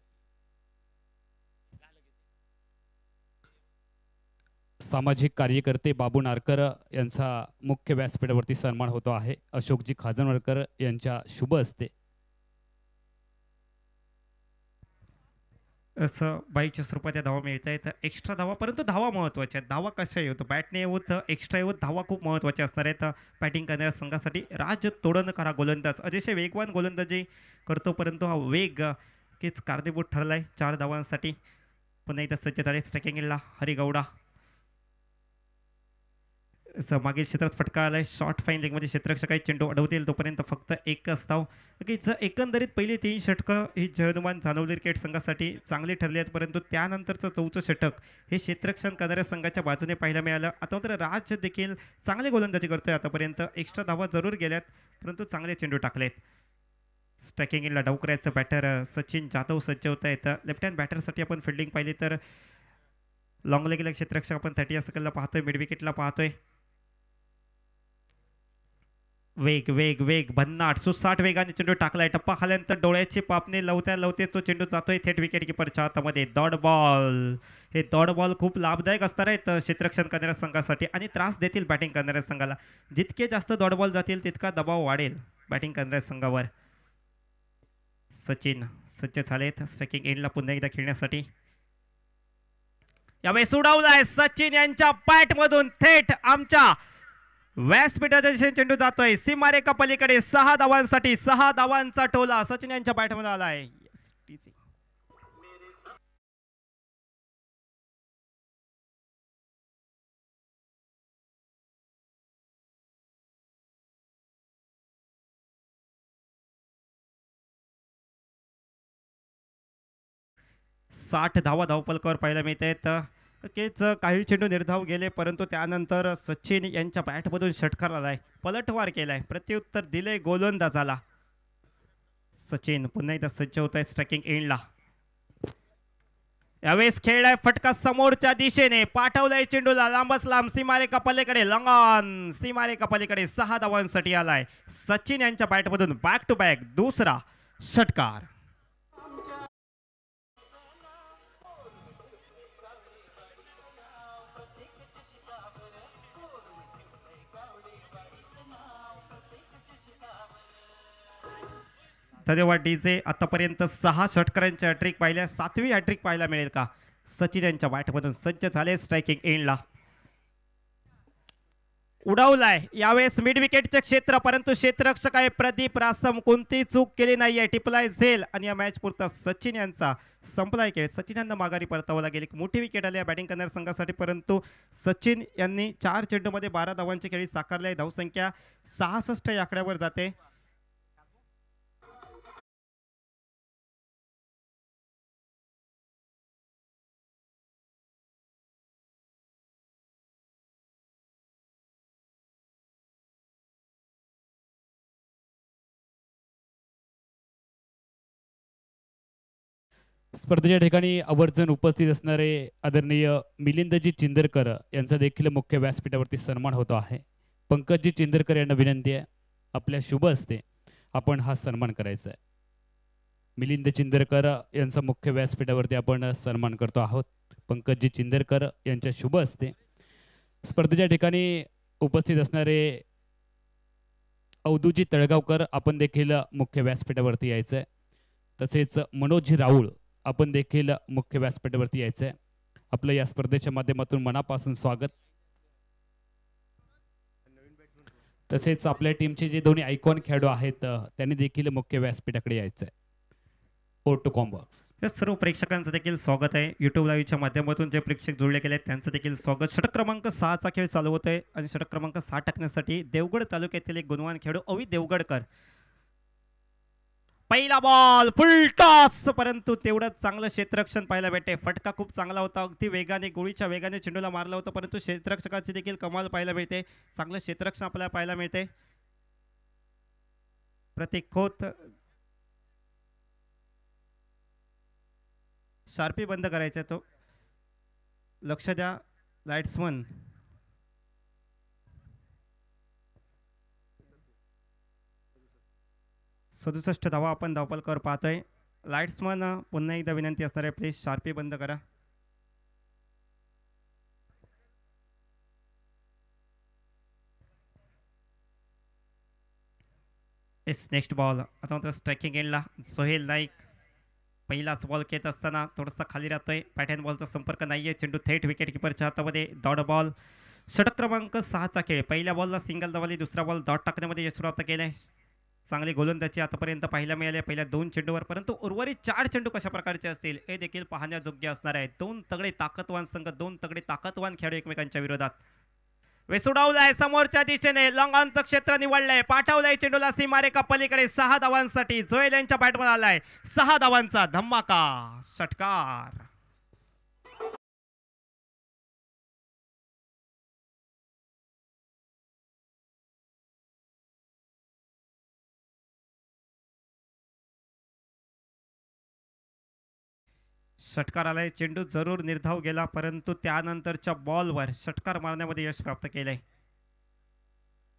सामाजिक कार्यकर्ते बाबू नारकर यांचा मुख्य व्यासपीठावरती सन्मान होतो आहे अशोकजी खाजनवाडकर यांच्या शुभ हस्ते. असं 22 रुपयात धावा मिळत आहेत एक्स्ट्रा धावा, परंतु धावा महत्त्वाच्या आहेत. धावा कशा येतो बॅटने येऊत एक्स्ट्रा येऊत धावा खूप महत्त्वाच्या असणार आहेत बॅटिंग करणाऱ्या संघासाठी. राज तोडणकर हा गोलंदाज अतिशय वेगवान गोलंदाजी करतो, परंतु हा वेग कीच कारणीभूत ठरला आहे 4 धावांसाठी. पुन्हा एकदा सज्ज झाले स्ट्रायकिंगला हरिगौडा. मागील क्षेत्रात फटका आलाय. शॉर्ट फाईन लेगमध्ये क्षेत्ररक्षक काही चेंडू अडवतील तोपर्यंत फक्त एकच धाव. एकंदरीत पहिली 3 षटकं ही जयनुमान जानवली क्रिकेट संघासाठी चांगली ठरली आहेत, परंतु त्यानंतरचं 4थं षटक हे क्षेत्ररक्षण करणाऱ्या संघाच्या बाजूने पाहायला मिळालं. आता मात्र राज देखील चांगले गोलंदाजी करतोय. आतापर्यंत एक्स्ट्रा धावा जरूर गेल्यात, परंतु चांगले चेंडू टाकलेत. स्ट्रायकिंगला डाव करायचं बॅटर सचिन जाधव सज्ज होत आहेत. लेफ्ट हँड बॅटरसाठी आपण फिल्डिंग पाहिली तर लॉंग लेगला क्षेत्ररक्षक आपण 30 सकलला पाहतोय, मिड विकेटला पाहतोय. वेग वेग वेग भन्नाट सुसाट वेगाने चेंडू टाकलाय. टप्पा खाल्यानंतर डोळ्याचे पापणे लवते तो चेंडू जातोय थेट विकेट किपरच्या हातामध्ये. Dot ball. हे डॉट बॉल खूप लाभदायक असणार आहेत क्षेत्ररक्षण करणाऱ्या संघासाठी आणि त्रास देतील बॅटिंग करणाऱ्या संघाला. जितके जास्त डॉट बॉल जातील तितका दबाव वाढेल बॅटिंग करणाऱ्या संघावर. सचिन सज्ज झालेत स्ट्रायकिंग एंडला पुन्हा एकदा खेळण्यासाठी. यावेळेस उडवलाय सचिन यांच्या बॅटमधून थेट आमच्या व्यासपीठाच्या दिशेने चेंडू जातोय सीमारेखा पलीकडे. 6 धावांसाठी 6 धावांचा टोला सचिन यांच्या बॅटमध्ये आलाय. yes, 60 धावा धावपलकावर पाहायला मिळत आहेत. नक्कीच काही चेंडू निर्धाव गेले, परंतु त्यानंतर सचिन यांच्या बॅटमधून षटकार आलाय, पलटवार केलाय, प्रत्युत्तर दिले गोलंदाजाला. सचिन पुन्हा एकदा सज्ज होत आहे स्ट्रायकिंग एंडला. यावेळेस खेळलाय फटका समोरच्या दिशेने, पाठवलाय चेंडूला लांबच लांब सीमारेखा पलीकडे. लंगन सीमारेखा पलीकडे 6 धावांसाठी आलाय सचिन यांच्या बॅटमधून बॅक टू बॅक दुसरा षटकार. धन्यवाद डीजे. आतापर्यंत 6 षटकारांच्या हॅट्रिक पाहिल्या, 7वी हॅट्रिक पाहायला मिळेल का? सचिन यांच्या बॅटमधून सज्ज झाले स्ट्रायकिंग एंडला. उडवलाय यावेळेस मिड विकेटचे क्षेत्र, परंतु क्षेत्ररक्षक आहे प्रदीप रासम कोणती चूक केली नाहीये. टिपलाय झेल आणि या मॅच पुरता सचिन यांचा संपलाय खेळ. सचिन यांना माघारी परतावं लागेल. एक मोठी विकेट आली बॅटिंग करणाऱ्या संघासाठी, परंतु सचिन यांनी 4 चेंडूमध्ये 12 धावांची खेळी साकारली आहे. धावसंख्या 66 या आकड्यावर जाते. स्पर्धेच्या ठिकाणी आवर्जून उपस्थित असणारे आदरणीय मिलिंदजी चिंदरकर यांचा देखील मुख्य व्यासपीठावरती सन्मान होतो आहे. पंकजजी चिंदरकर यांना विनंती आहे, आपल्या शुभ हस्ते आपण हा सन्मान करायचा आहे. मिलिंद चिंदरकर यांचा मुख्य व्यासपीठावरती आपण सन्मान करतो आहोत. पंकजजी चिंदरकर यांच्या शुभ हस्ते स्पर्धेच्या ठिकाणी उपस्थित असणारे अवधूजी तळगावकर आपण देखील मुख्य व्यासपीठावरती यायचं आहे. तसेच मनोज राऊळ आपण देखील मुख्य व्यासपीठावरती यायचं आहे. आपलं या स्पर्धेच्या माध्यमातून मनापासून स्वागत. तसेच आपल्या टीमचे जे दोन्ही आयकॉन खेळाडू आहेत त्यांनी देखील मुख्य व्यासपीठाकडे यायचं आहे. ओटो कॉम्बॉक्स या सर्व प्रेक्षकांचं देखील स्वागत आहे. यूट्यूब लाईव्हच्या माध्यमातून जे प्रेक्षक जोडले गेले आहेत त्यांचं देखील स्वागत. षटक क्रमांक 6चा खेळ चालू होत आहे आणि षटक क्रमांक 6 टाकण्यासाठी देवगड तालुक्यातील एक गुणवान खेळाडू अवि देवगडकर. पहिला बॉल फुल टॉस, परंतु तेवढंच चांगलं क्षेत्ररक्षण पाहायला भेटते. फटका खूप चांगला होता, अगदी वेगाने गोळीच्या वेगाने चेंडूला मारला होता, परंतु क्षेत्ररक्षकाची देखील कमाल पाहायला मिळते. चांगलं क्षेत्ररक्षण आपल्याला पाहायला मिळते. प्रतीक खोत शार्पी बंद करायचा तो, लक्ष द्या लाईट्समन. सदुसष्ट धावा आपण धावपलकावर पाहतोय. लाईट्समन पुन्हा एकदा विनंती असणार आहे, प्लीज शार्पी बंद करा. नेक्स्ट बॉल आता मात्र स्ट्रायकिंग एंडला सोहेल नाईक. पहिलाच बॉल घेत असताना थोडासा खाली राहतोय. पॅटर्न बॉलचा संपर्क नाहीये. चेंडू थेट विकेट किपरच्या हातामध्ये. Dot ball. षटक क्रमांक 6चा खेळ. पहिल्या बॉलला सिंगल धावली, दुसरा बॉल डॉट टाकण्यामध्ये यश प्राप्त केलंय. चांगले गोलंदाजी आतापर्यंत पाहायला मिळाले पहिल्या 2 चेंडूवर, परंतु उर्वरित 4 चेंडू कशा प्रकारचे असतील हे देखील पाहण्यायोग्य असणार आहे. 2 तगडे ताकदवान संघ, 2 तगडे ताकदवान खेळाडू एकमेकांच्या विरोधात. वेसुडावलाय समोरच्या दिशेने, लॉंग क्षेत्र निवडलंय, पाठवलंय चेंडूला सीमारेखा पलीकडे. 6 धावांसाठी जोएल यांच्या बॅटवर आलाय. 6 धावांचा धमाका षटकार. षटकार आलाय. चेंडू जरूर निर्धाव गेला, परंतु त्यानंतरच्या बॉलवर षटकार मारण्यामध्ये यश प्राप्त केलंय.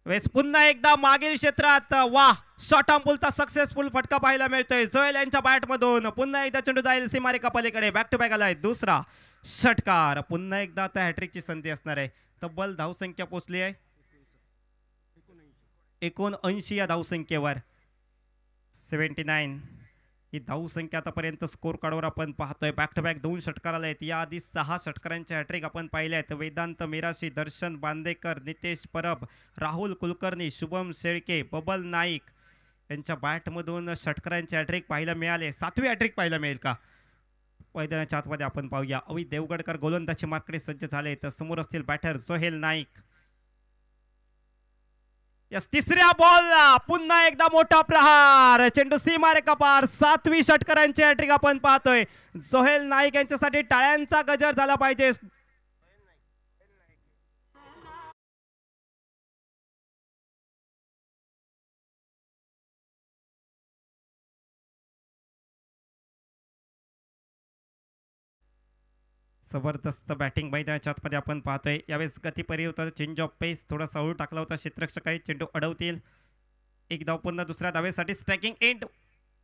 वेस पुन्हा एकदा मागील क्षेत्रात. वा, शॉट ऑन पुलचा सक्सेसफुल फटका पाहायला मिळतोय जोएल यांच्या बॅटमधून. पुन्हा एकदा चेंडू जाईल सीमारेखा पलीकडे. बॅक टू बॅक आलाय दुसरा षटकार. पुन्हा एकदा आता हॅट्रिकची संधी असणार आहे. तब्बल धावसंख्या पोहोचली आहे 79 या धावसंख्येवर. 79 ही धावसंख्या आतापर्यंत स्कोर कार्डवर आपण पाहतोय. बॅक टू बॅक 2 षटकार आले आहेत. याआधी 6 षटकारांचे हॅट्रिक आपण पाहिले आहेत. वेदांत मिराशी, दर्शन बांदेकर, नितेश परब, राहुल कुलकर्णी, शुभम शेळके, बबल नाईक यांच्या बॅटमधून षटकारांचे हॅट्रिक पाहायला मिळाले. 7वी हॅट्रिक पाहायला मिळेल का मैदानाच्या आतमध्ये आपण पाहूया. अवित देवगडकर गोलंदाजी मार्कडे सज्ज झाले, तर समोर असतील बॅटर सोहेल नाईक. यस, तिसऱ्या बॉलला पुन्हा एकदा मोठा प्रहार. चेंडू सीमारेखा पार. 7वी षटकारांची हॅट्रिक आपण पाहतोय. सोहेल नाईक यांच्यासाठी टाळ्यांचा गजर झाला पाहिजे. जबरदस्त बॅटिंग मैदानाच्या आतमध्ये आपण पाहतोय. यावेळेस गती परिवर्तन, चेंज ऑफ पेस, थोडासा हळू टाकला होता क्षेत्ररक्षक. चेंडू अडवतील. एक धाव पूर्ण दुसऱ्या धावेसाठी स्ट्रायकिंग एंड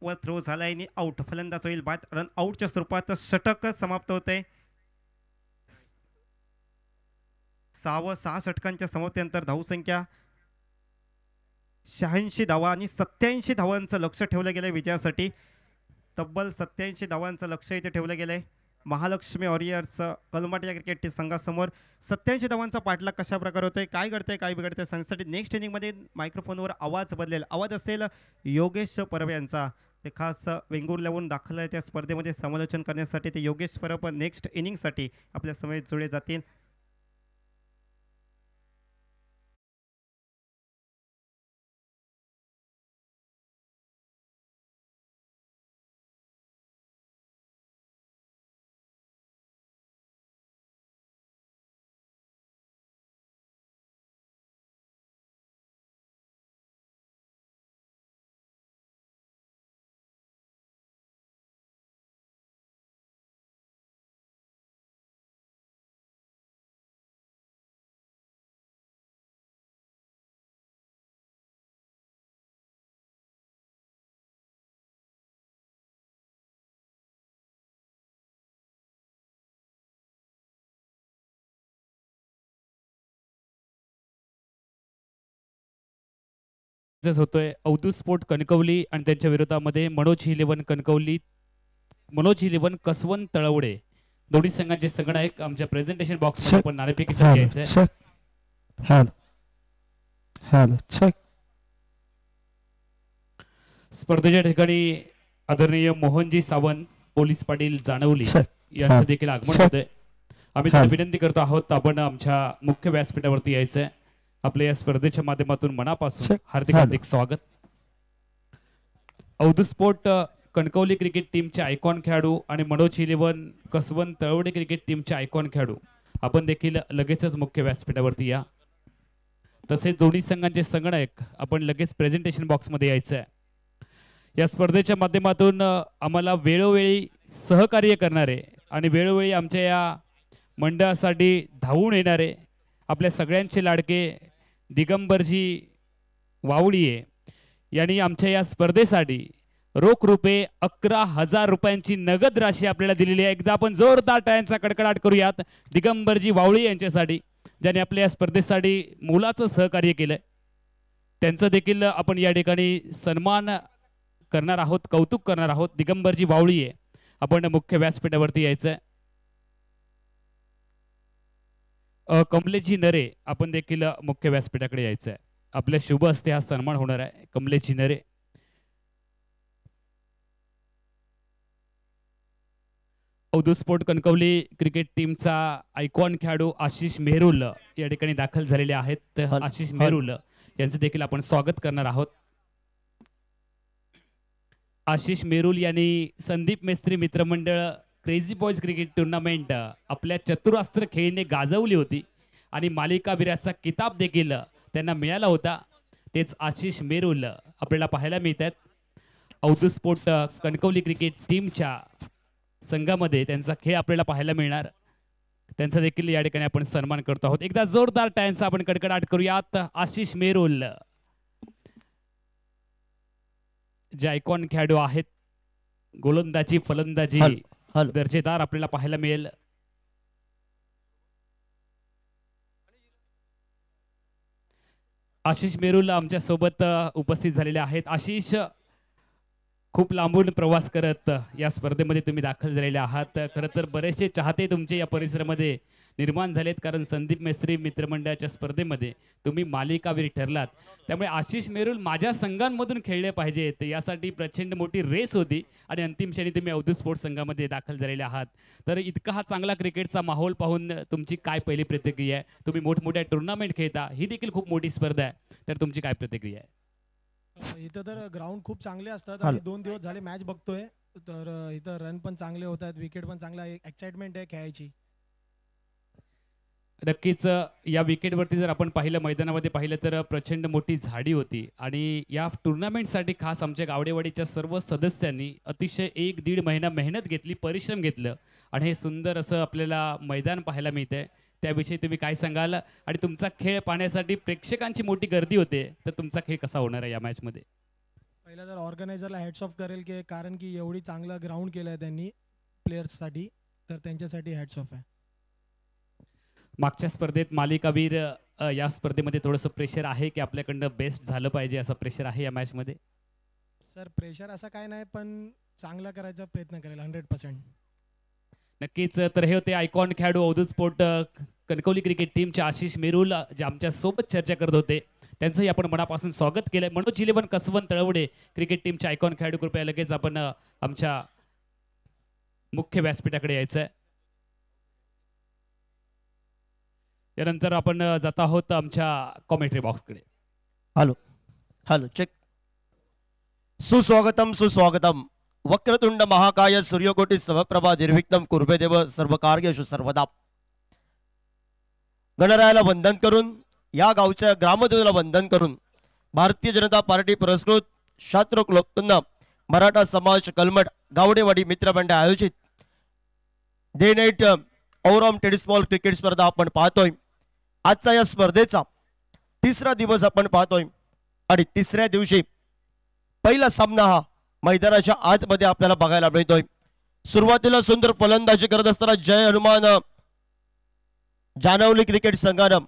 वर थ्रो झालाय आणि आउट. फलंदाज होईल बाद. रन आउटच्या स्वरूपात षटक समाप्त होते. 6 षटकांच्या समाप्तीनंतर धावसंख्या 86 धावा आणि 87 धावांचं लक्ष ठेवलं गेलंय विजयासाठी. तब्बल 87 धावांचं लक्ष इथे ठेवलं गेलंय. महालक्ष्मी वॉरियर्स कलमाट या क्रिकेट संघासमोर 87 धावांचा पाठलाग कशा प्रकारे होतोय, काय घडतंय काय बिघडतंय सांगण्यासाठी नेक्स्ट इनिंगमध्ये मायक्रोफोनवर आवाज बदलेल. आवाज असेल योगेश परब यांचा. ते खास वेंगुर्ल्यावरून दाखल आहे त्या स्पर्धेमध्ये समालोचन करण्यासाठी. ते योगेश परब नेक्स्ट इनिंगसाठी आपल्या समोर जुळे जातील. होतोय अवधूत स्पोर्ट कणकवली आणि त्यांच्या विरोधामध्ये मनोज 11 कणकवली, मनोज 11 कसवंत तळवडे. दोन्ही संघांचे संगणक आमच्या प्रेझेंटेशन बॉक्स मध्ये पण नाणेफेकीसाठी घ्यायचंय. स्पर्धेच्या ठिकाणी आदरणीय मोहनजी सावंत, पोलीस पाटील जाणवली यांचं देखील आगमन होतंय. आम्ही त्यांना विनंती करतो आहोत आपण आमच्या मुख्य व्यासपीठावरती यायचंय. आपल्या या स्पर्धेच्या माध्यमातून मनापासून हार्दिक हार्दिक स्वागत. अवधूत स्पोर्ट कणकवली क्रिकेट टीमचे आयकॉन खेळाडू आणि मनोज 11 कसवंत तळवडे क्रिकेट टीमचे आयकॉन खेळाडू आपण देखील लगेचच मुख्य व्यासपीठावरती या. तसेच दोन्ही संघांचे संगणक आपण लगेच प्रेझेंटेशन बॉक्समध्ये यायचं आहे. या स्पर्धेच्या माध्यमातून आम्हाला वेळोवेळी सहकार्य करणारे आणि वेळोवेळी आमच्या या मंडळासाठी धावून येणारे आपल्या सगळ्यांचे लाडके दिगंबरजी वावळीये यांनी आमच्या या स्पर्धेसाठी रोख रुपये 11,000 रुपयांची नगद राशी आपल्याला दिलेली आहे. एकदा आपण जोरदार टाळ्यांचा कडकडाट करूयात दिगंबरजी वावळी यांच्यासाठी, ज्यांनी आपल्या या स्पर्धेसाठी मोलाचं सहकार्य केलंय. त्यांचं देखील आपण या ठिकाणी सन्मान करणार आहोत, कौतुक करणार आहोत. दिगंबरजी वावळीये आपण मुख्य व्यासपीठावरती यायचंय. कमलेशजी नरे आपण देखील मुख्य व्यासपीठाकडे यायचंय. आपल्या शुभ हस्ते हा सन्मान होणार आहे. कमलेशजी नरे. अवधूत स्पोर्ट कणकवली क्रिकेट टीमचा आयकॉन खेळाडू आशिष मेहरुल या ठिकाणी दाखल झालेले आहेत. तर आशिष मेहरुल यांचे देखील आपण स्वागत करणार आहोत. आशिष मेहरुल यांनी संदीप मेस्त्री मित्रमंडळ क्रेझी बॉयज क्रिकेट टुर्नामेंट आपल्या चतुरास्त्र खेळीने गाजवली होती आणि मालिकावीराचा किताब देखील त्यांना मिळाला होता. तेच आशिष मेहरुल आपल्याला पाहायला मिळत आहेत. अवधूत स्पोर्ट कणकवली क्रिकेट टीमच्या संघामध्ये त्यांचा खेळ आपल्याला पाहायला मिळणार. त्यांचा देखील या ठिकाणी आपण सन्मान करतो आहोत. एकदा जोरदार टाळ्यांचा आपण कडकडाट करूयात. आशिष मेहरुल जे आयकॉन खेळाडू आहेत, गोलंदाजी फलंदाजी दर्जेदार आपल्याला पाहायला मिळेल. आशिष मेहरुल आमच्या सोबत उपस्थित झालेले आहेत. आशिष, खूप लांबून प्रवास करत या स्पर्धेमध्ये तुम्ही दाखल झालेले आहात. खरं तर बरेचसे चाहते तुमचे या परिसरामध्ये निर्माण झालेत, कारण संदीप मेस्त्री मित्रमंडळाच्या स्पर्धेमध्ये तुम्ही मालिकावीर ठरलात. त्यामुळे आशिष मेहरुल माझ्या संघांमधून खेळले पाहिजेत यासाठी प्रचंड मोठी रेस होती आणि अंतिम क्षणी तुम्ही अवधूत स्पोर्ट्स संघामध्ये दाखल झालेले आहात. तर इतका हा चांगला क्रिकेटचा माहोल पाहून तुमची काय पहिली प्रतिक्रिया आहे? तुम्ही मोठमोठ्या टुर्नामेंट खेळता, ही देखील खूप मोठी स्पर्धा आहे, तर तुमची काय प्रतिक्रिया आहे? इथं तर ग्राउंड खूप चांगले असतात आणि 2 दिवस झाले मॅच बघतोय, तर इथं रन पण चांगले होतात, विकेट पण चांगला, एक्साइटमेंट आहे खेळायची. नक्कीच या विकेटवरती जर आपण पाहिलं, मैदानामध्ये पाहिलं तर प्रचंड मोठी झाडी होती आणि या टुर्नामेंटसाठी खास आमच्या गावडेवाडीच्या सर्व सदस्यांनी अतिशय 1-1.5 महिना मेहनत घेतली, परिश्रम घेतलं आणि हे सुंदर असं आपल्याला मैदान पाहायला मिळतंय. त्याविषयी तुम्ही काय सांगाल? आणि तुमचा खेळ पाहण्यासाठी प्रेक्षकांची मोठी गर्दी होते, तर तुमचा खेळ कसा होणार आहे या मॅचमध्ये? पहिला तर ऑर्गनायझरला हॅट्स ऑफ करेल, की कारण की एवढी चांगला ग्राउंड केलं आहे त्यांनी प्लेयर्ससाठी, तर त्यांच्यासाठी हॅट्स ऑफ आहे. मागच्या स्पर्धेत मालिकावीर, या स्पर्धेमध्ये थोडंसं प्रेशर आहे की आपल्याकडनं बेस्ट झालं पाहिजे, असं प्रेशर आहे या मॅचमध्ये? सर प्रेशर असं काय नाही, पण चांगला करायचा प्रयत्न करेल 100%. नक्कीच. तर हे होते आयकॉन खेळाडू अवधूत स्पोर्ट कणकवली क्रिकेट टीमचे आशिष मेहरुल, जे आमच्या सोबत चर्चा करत होते. त्यांचंही आपण मनापासून स्वागत केलंय. मनोज 11 कसवंत तळवडे क्रिकेट टीमचे आयकॉन खेळाडू, कृपया लगेच आपण आमच्या मुख्य व्यासपीठाकडे यायचंय. यानंतर आपण जात आहोत आमच्या कॉमेंट्री बॉक्सकडे. Hello hello check. सुस्वागतम सुस्वागतम. वक्रतुंड महाकाय सूर्यकोटी समप्रभा निर्विघ्नं कुर्मे देव सर्व कार्येषु सर्वदा. गणरायाला वंदन करून, या गावच्या ग्रामदेवला वंदन करून, भारतीय जनता पार्टी पुरस्कृत शास्त्रोक्त लोकतंत्र मराठा समाज कलमट गावडेवाडी मित्रमंडळ आयोजित day night overall tennis ball cricket स्पर्धा आपण पाहतोय. आजचा या स्पर्धेचा तिसरा दिवस आपण पाहतोय आणि तिसऱ्या दिवशी पहिला सामना हा मैदानाच्या आतमध्ये आपल्याला बघायला मिळतोय. सुरुवातीला सुंदर फलंदाजी करत असताना जय हनुमान जानवली क्रिकेट संघानं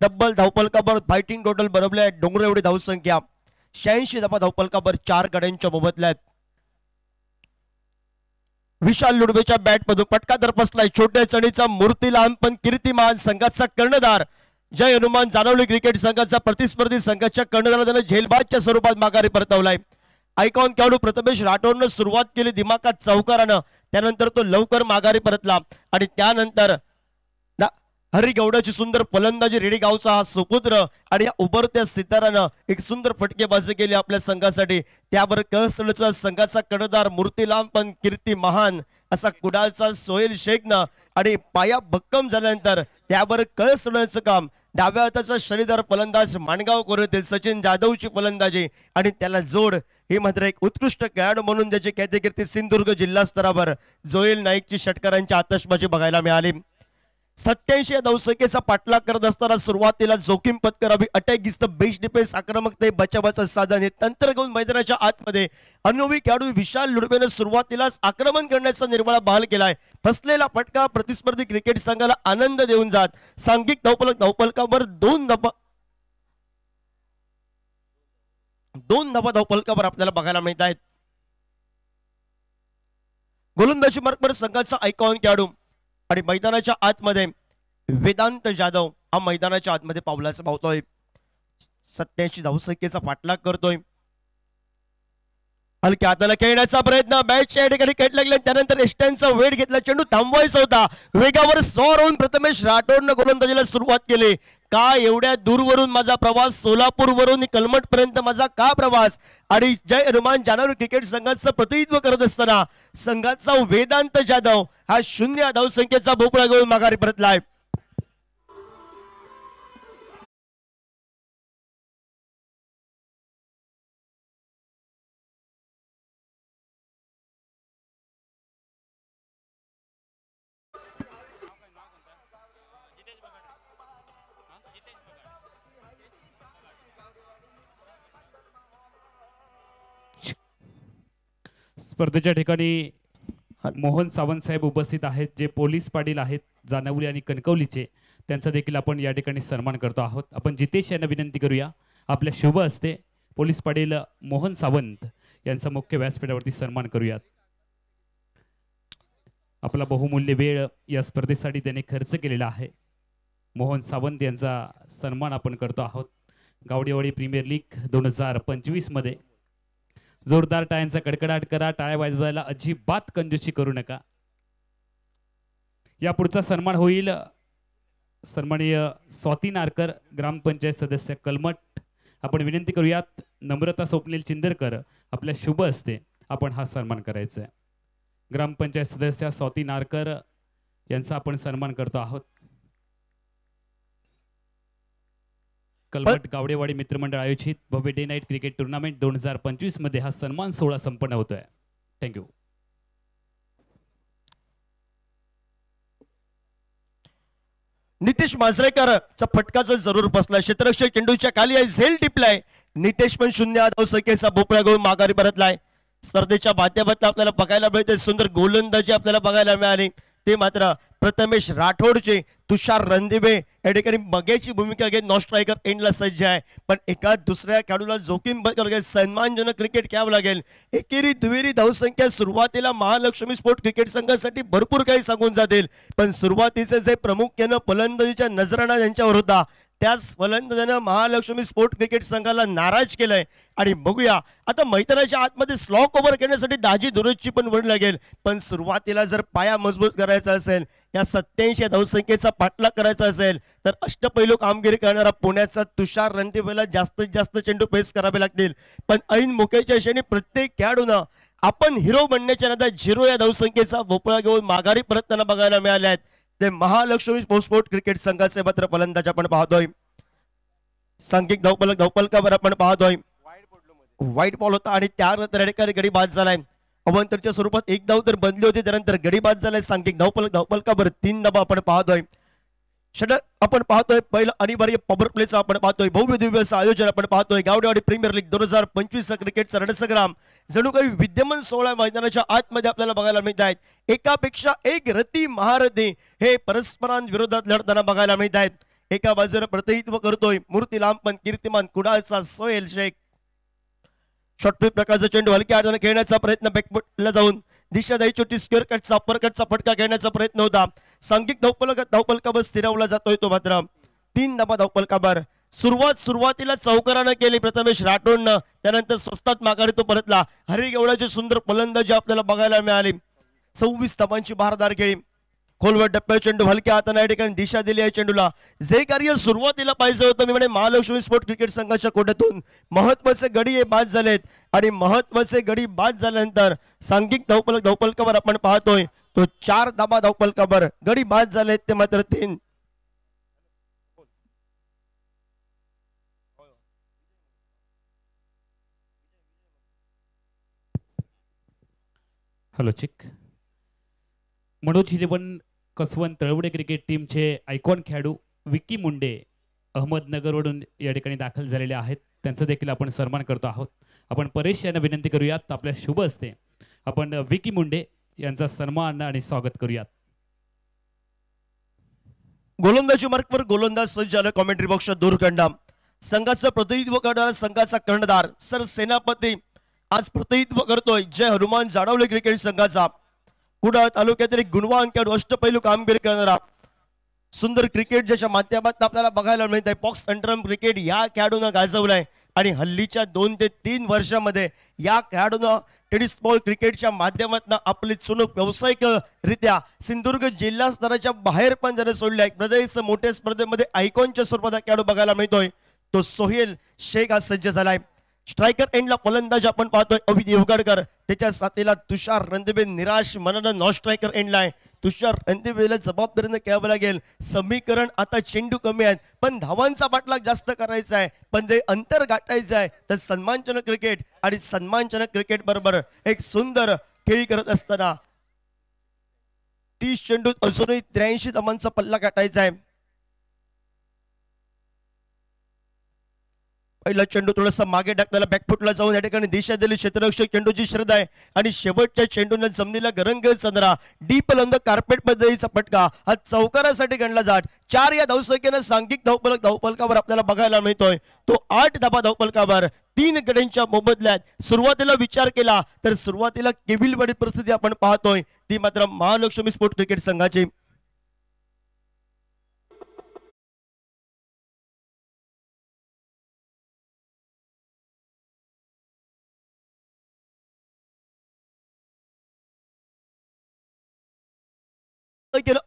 तब्बल धावपलकावर फायटिंग टोटल बनवले आहे. डोंगर एवढी धावसंख्या 86 धावा धावपलकावर 4 गड्यांच्या मोबदल्यात. विशाल लुडवेच्या बॅट मधून फटका दरपसलाय. छोट्या चणीचा मूर्ती लहान पण कीर्तिमान संघाचा कर्णधार जय हनुमान जानवली क्रिकेट संघाचा प्रतिस्पर्धी संघाच्या कर्णधाराने झेलबाजच्या स्वरूपात माघारी परतवलाय. आयकॉन खेळाडू प्रथमेश राठोडनं सुरुवात केली दिमाखात चौकारानं, त्यानंतर तो लवकर माघारी परतला आणि त्यानंतर हरी गौडाची सुंदर फलंदाजी, रेडी गावचा हा सुपुत्र आणि या उभरत्या सितारानं एक सुंदर फटकेबाजी केली आपल्या संघासाठी. त्यावर कळस्थळचा संघाचा कर्णधार मूर्तीलाम पण कीर्ती महान असा कुडाळचा सोहेल शेखनं आणि पाया भक्कम झाल्यानंतर त्यावर कळस्थळाचं काम डाव्या हाताचा शनिदार फलंदाज माणगाव कोरेतील सचिन जाधवची फलंदाजी आणि त्याला जोड ही मात्र एक उत्कृष्ट खेळाडू म्हणून ज्याची ख्यातिकीर्ती सिंधुदुर्ग जिल्हा स्तरावर जोएल नाईकची षटकारांची आतषबाजी बघायला मिळाली. 87 या धावसंख्येचा पाठलाग करत असताना सुरुवातीला जोखीम पत्करावी, अटॅक गिस्त बेस्ट डिफेन्स, आक्रमकते बचावाचं साधन हे तंत्र घेऊन मैदानाच्या आतमध्ये अनुभवी खेळाडू विशाल लुडवेनं सुरुवातीलाच आक्रमण करण्याचा निर्मळा बहाल केलाय. फसलेला फटका प्रतिस्पर्धी क्रिकेट संघाला आनंद देऊन जात सांघिक धावपलकावर 2 धावा धावपलकावर आपल्याला बघायला मिळत आहेत. गोलंदाजी मार्कवर संघाचा आयकॉन खेळाडू आणि मैदानाच्या आतमध्ये वेदांत जाधव हा मैदानाच्या आतमध्ये पावलाचा पावतोय. 87 धावसंख्येचा पाठलाग करतोय. हलक्या हाताला खेळण्याचा प्रयत्न, बॅटच्या ठिकाणी कट लागले, त्यानंतर एस्टनचा वेट घेतला, चेंडू थांबवायचा होता. वेगावर सॉर होऊन प्रथमेश राठोडनं गोलंदाजीला सुरुवात केली. का एवढ्या दूरवरून माझा प्रवास, सोलापूरवरून कलमट पर्यंत माझा का प्रवास? आणि जय हनुमान जानावली क्रिकेट संघाचं प्रतिनिधित्व करत असताना संघाचा वेदांत जाधव हा 0 धावसंख्येचा भोपळा घेऊन माघारी परतलाय. स्पर्धेच्या ठिकाणी मोहन सावंत साहेब उपस्थित आहेत, जे पोलीस पाटील आहेत जानावली आणि कणकवलीचे. त्यांचा देखील आपण या ठिकाणी सन्मान करतो आहोत. आपण जितेश यांना विनंती करूया, आपल्या शुभ हस्ते पोलीस पाटील मोहन सावंत यांचा मुख्य व्यासपीठावरती सन्मान करूयात. आपला बहुमूल्य वेळ या स्पर्धेसाठी त्यांनी खर्च केलेला आहे. मोहन सावंत यांचा सन्मान आपण करतो आहोत. गावडेवाडी प्रीमियर लीग 2025 मध्ये जोरदार टाळ्यांचा कडकडाट करा. टाळ्या वाजवायला अजिबात कंजूसी करू नका. या पुढचा सन्मान होईल सन्माननीय स्वाती नारकर, ग्रामपंचायत सदस्य कलमट. आपण विनंती करूयात, नम्रता स्वप्नील चिंदरकर आपल्या शुभ हस्ते आपण हा सन्मान करायचा आहे. ग्रामपंचायत सदस्य स्वाती नारकर यांचा आपण सन्मान करतो आहोत. कलमट गावडेवाडी मित्रमंडळ आयोजित भव्य डे नाईट क्रिकेट टुर्नामेंट 2025 मध्ये हा सन्मान सोहळा संपन्न होतोय. थँक्यू. नितेश मांजरेकरचा फटका जो जरूर बसला, क्षेत्ररक्षक चेंडूच्या खाली आहे, झेल टिपलाय. नितेश पण 0 धावसंख्येचा भोपळा घेऊन माघारी परतलाय. स्पर्धेच्या माध्यमातून आपल्याला बघायला मिळते सुंदर गोलंदाजी आपल्याला बघायला मिळाली. ते मात्र प्रथमेश राठोडचे तुषार रणदिवे या ठिकाणी बघ्याची भूमिका घेत नॉन स्ट्रायकर एंडला सज्ज आहे. पण एका दुसऱ्या खेळाडूला जोखीम लागेल, सन्मानजनक क्रिकेट खेळावं लागेल. एकेरी दुहेरी धावसंख्या सुरुवातीला महालक्ष्मी स्पोर्ट क्रिकेट संघासाठी भरपूर काही सांगून जातील, पण सुरुवातीचे जे प्रामुख्यानं फलंदाजीच्या नजराणा यांच्यावर होता, त्याच फलंदाजानं महालक्ष्मी स्पोर्ट क्रिकेट संघाला नाराज केलंय. आणि बघूया आता मैदानाच्या आतमध्ये स्लॉ कव्हर करण्यासाठी दाजी दुरुस्तीची पण वेळ लागेल, पण सुरुवातीला जर पाया मजबूत करायचा असेल, या 87 धावसंख्येचा पाठलाग करायचा असेल, तर अष्टपैलू कामगिरी करणारा पुण्याचा तुषार रणदिवेला जास्तीत जास्त चेंडू पेस करावे लागतील. पण ऐन मोक्याच्या क्षणी प्रत्येक खेळाडूनं आपण हिरो बनण्याच्या नादात 0 या धावसंख्येचा भोपळा घेऊन माघारी परतताना बघायला मिळाले आहेत. ते महालक्ष्मी स्पोर्ट क्रिकेट संघाचे मात्र फलंदाज आपण पाहतोय. सांघिक धावपलकावर आपण पाहतोय व्हाईट बॉल होता आणि त्यानंतर गडी बाद झालाय. अवंतरच्या स्वरूपात 1 धाव तर बनली होती, त्यानंतर गडी बाद झालाय. सांघिक धावपलकावर 3 धावा आपण पाहतोय. षटक आपण पाहतोय, पहिलं अनिवार्य पॉवर प्लेचं आपण पाहतोय. भव्य दिव्य असं आयोजन आपण पाहतोय. गावडेवाडी प्रीमियर लीग 2025 क्रिकेटचा रणसंग्राम जणू काही विद्यमान 16 मैदानाच्या आतमध्ये आपल्याला बघायला मिळत आहेत. एकापेक्षा एक रती महारथी हे परस्परांविरोधात लढताना बघायला मिळत आहेत. एका बाजूने प्रतिनिधित्व करतोय मूर्ती लांबपण कीर्तिमान कुडाळचा सोहेल शेख. शॉर्टपिच प्रकारचा चेंडू हलक्या हाताने खेळण्याचा प्रयत्न, बॅकफुटला जाऊन दिशा द्यायची होती. स्क्वेअर कटचा अपर कटचा फटका खेळण्याचा प्रयत्न होता. सांघिक धावपलकावर स्थिरावला जातोय तो मात्र 3 धावा धावपलकावर. सुरुवातीला चौकारानं केली प्रथमेश राठोडनं, त्यानंतर स्वस्तात माघारी तो परतला. हरिगवळाची सुंदर फलंदाजी आपल्याला बघायला मिळाली. 26 धावांची भारदार खेळी. खोलवर टप्प्या चेंडू हलक्या हाताने या ठिकाणी दिशा दिली आहे चेंडूला. जे कार्य सुरुवातीला पाहिजे होतं, मी म्हणे महालक्ष्मी स्पोर्ट क्रिकेट संघाच्या कोट्यातून महत्वाचे गडी हे बाद झालेत. आणि महत्वाचे गडी बाद झाल्यानंतर सांघिक धावपलकावर आपण पाहतोय तो 4 धावा धावपलकावर. गडी बाद झालेत ते मात्र 3. हॅलो चिक. मनोज 11 कसवंत तळवडे क्रिकेट टीमचे आयकॉन खेळाडू विकी मुंडे अहमदनगरवरून या ठिकाणी दाखल झालेले आहेत. त्यांचा देखील आपण सन्मान करतो आहोत. आपण परेश यांना विनंती करूयात, आपल्या शुभ हस्ते आपण विकी मुंडे यांचा सन्मान आणि स्वागत करूयात. गोलंदाजी मार्कवर गोलंदाज सज्ज झाला. कॉमेंट्री बॉक्सच्या दूरखंडा संघाचं प्रतिनिधित्व करणारा संघाचा कर्णधार सर सेनापती आज प्रतिनिधित्व करतोय जय हनुमान जानावली क्रिकेट संघाचा. कुडाळ तालुक्यातील एक गुणवान खेळाडू अष्टपैलू कामगिरी करणारा सुंदर क्रिकेट ज्याच्या माध्यमातून आपल्याला बघायला मिळत आहे. बॉक्स अंडरम क्रिकेट या खेळाडूनं गाजवलाय आणि हल्लीच्या 2 ते 3 वर्षामध्ये या खेळाडूनं टेनिस बॉल क्रिकेटच्या माध्यमातून आपली चुणूक व्यावसायिकरित्या सिंधुदुर्ग जिल्हा स्तराच्या बाहेर पण ज्याने सोडले आहे. प्रदेश मोठ्या स्पर्धेमध्ये आयकॉनच्या स्वरूपात खेळाडू बघायला मिळतोय. तो सोहेल शेख आज सज्ज झालाय. स्ट्रायकर एंडला फलंदाज आपण पाहतोय अभित येवगडकर, त्याच्या साथीला तुषार रणदिवे निराश मनानं नॉन स्ट्रायकर एंडला आहे. तुषार रणदिवेला जबाबदारीनं खेळावं लागेल. समीकरण आता चेंडू कमी आहेत पण धावांचा पाठलाग जास्त करायचा आहे, पण जे अंतर गाठायचं आहे तर सन्मानजनक क्रिकेट आणि सन्मानजनक क्रिकेट बरोबर एक सुंदर खेळी करत असताना 30 चेंडूत अजूनही 83 धावांचा पल्ला गाठायचा आहे. पहिला चेंडू थोडासा मागे टाकताना बॅकफुटला जाऊन या ठिकाणी दिशा दिली क्षेत्ररक्षक चेंडूची श्रद्धा आहे आणि शेवटच्या चेंडूला जमिनीला गरंग चंद्रा डीप लंग कार्पेट पद्धतीचा फटका हा चौकारासाठी गणला जात. 4 या धावसंख्येनं सांघिक धावफलकावर आपल्याला बघायला मिळतोय. तो 8 धावा धावफलकावर 3 गड्यांच्या मोबदल्यात. सुरुवातीला विचार केला तर सुरुवातीला केविलवाडी परिस्थिती आपण पाहतोय ती मात्र महालक्ष्मी स्पोर्ट क्रिकेट संघाची.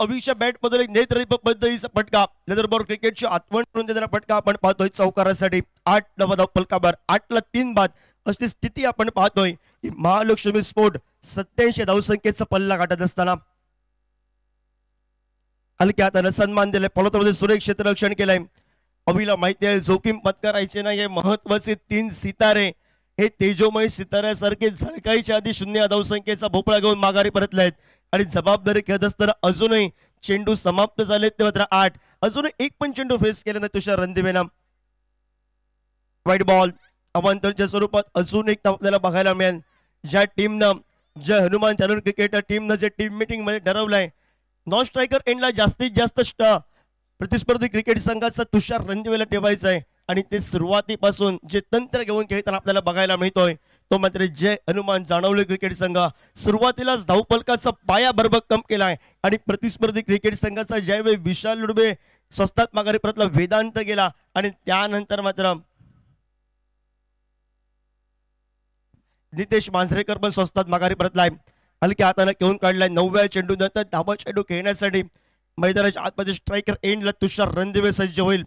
अभिषेक बॅट मधून एक नेत्रदीप पद्धतीचा फटका लेदर बॉल क्रिकेटची आठवण करून देणारा फटका आपण पाहतोय चौकारासाठी. 8 धावा फलकावर 8 ला 3 बाद अशी स्थिती आपण पाहतोय. महालक्ष्मी स्पोर्ट 87 धावसंख्येचा पल्ला गाठत असताना हलक्या हाताने सन्मान दिलाय. फॉलोमध्ये सुरेख क्षेत्ररक्षण केलंय. अभिला माहिती आहे जोखीम पत्करायचे नाही. हे महत्वाचे 3 सितारे हे तेजोमय सिताऱ्यासारखे झळकायच्या आधी 0 धावसंख्येचा भोपळा घेऊन माघारी परतलेत आणि जबाबदारी खेळत असताना अजूनही चेंडू समाप्त झालेत ते मात्र 8. अजूनही एक पण चेंडू फेस केला नाही तुषार रणदिवेनं. व्हाईट बॉल अवांतरच्या स्वरूपात अजून एक आपल्याला बघायला मिळेल. ज्या टीमनं जय हनुमान तरुण क्रिकेट टीमनं जे टीम मीटिंग मध्ये ठरवलंय नॉन स्ट्रायकर एंडला जास्तीत जास्त प्रतिस्पर्धी क्रिकेट संघाचा तुषार रणदिवेला ठेवायचा आहे आणि ते सुरुवातीपासून जे तंत्र घेऊन खेळताना आपल्याला बघायला मिळतोय तो मात्र जय हनुमान जाणवले क्रिकेट संघ सुरुवातीलाच धावफलकाचा पाया भरभक्कम केलाय आणि प्रतिस्पर्धी क्रिकेट संघाचा ज्यावेळी विशाल लुडबे स्वस्तात माघारी परतला वेदांत गेला आणि त्यानंतर मात्र नितेश मांजरेकर पण स्वस्तात माघारी परतलाय. हलक्या हाताने घेऊन काढलाय. 9व्या चेंडू नंतर धाबा चेंडू खेळण्यासाठी मैदानाच्या आतमध्ये स्ट्रायकर एंडला तुषार रणदिवे सज्ज होईल.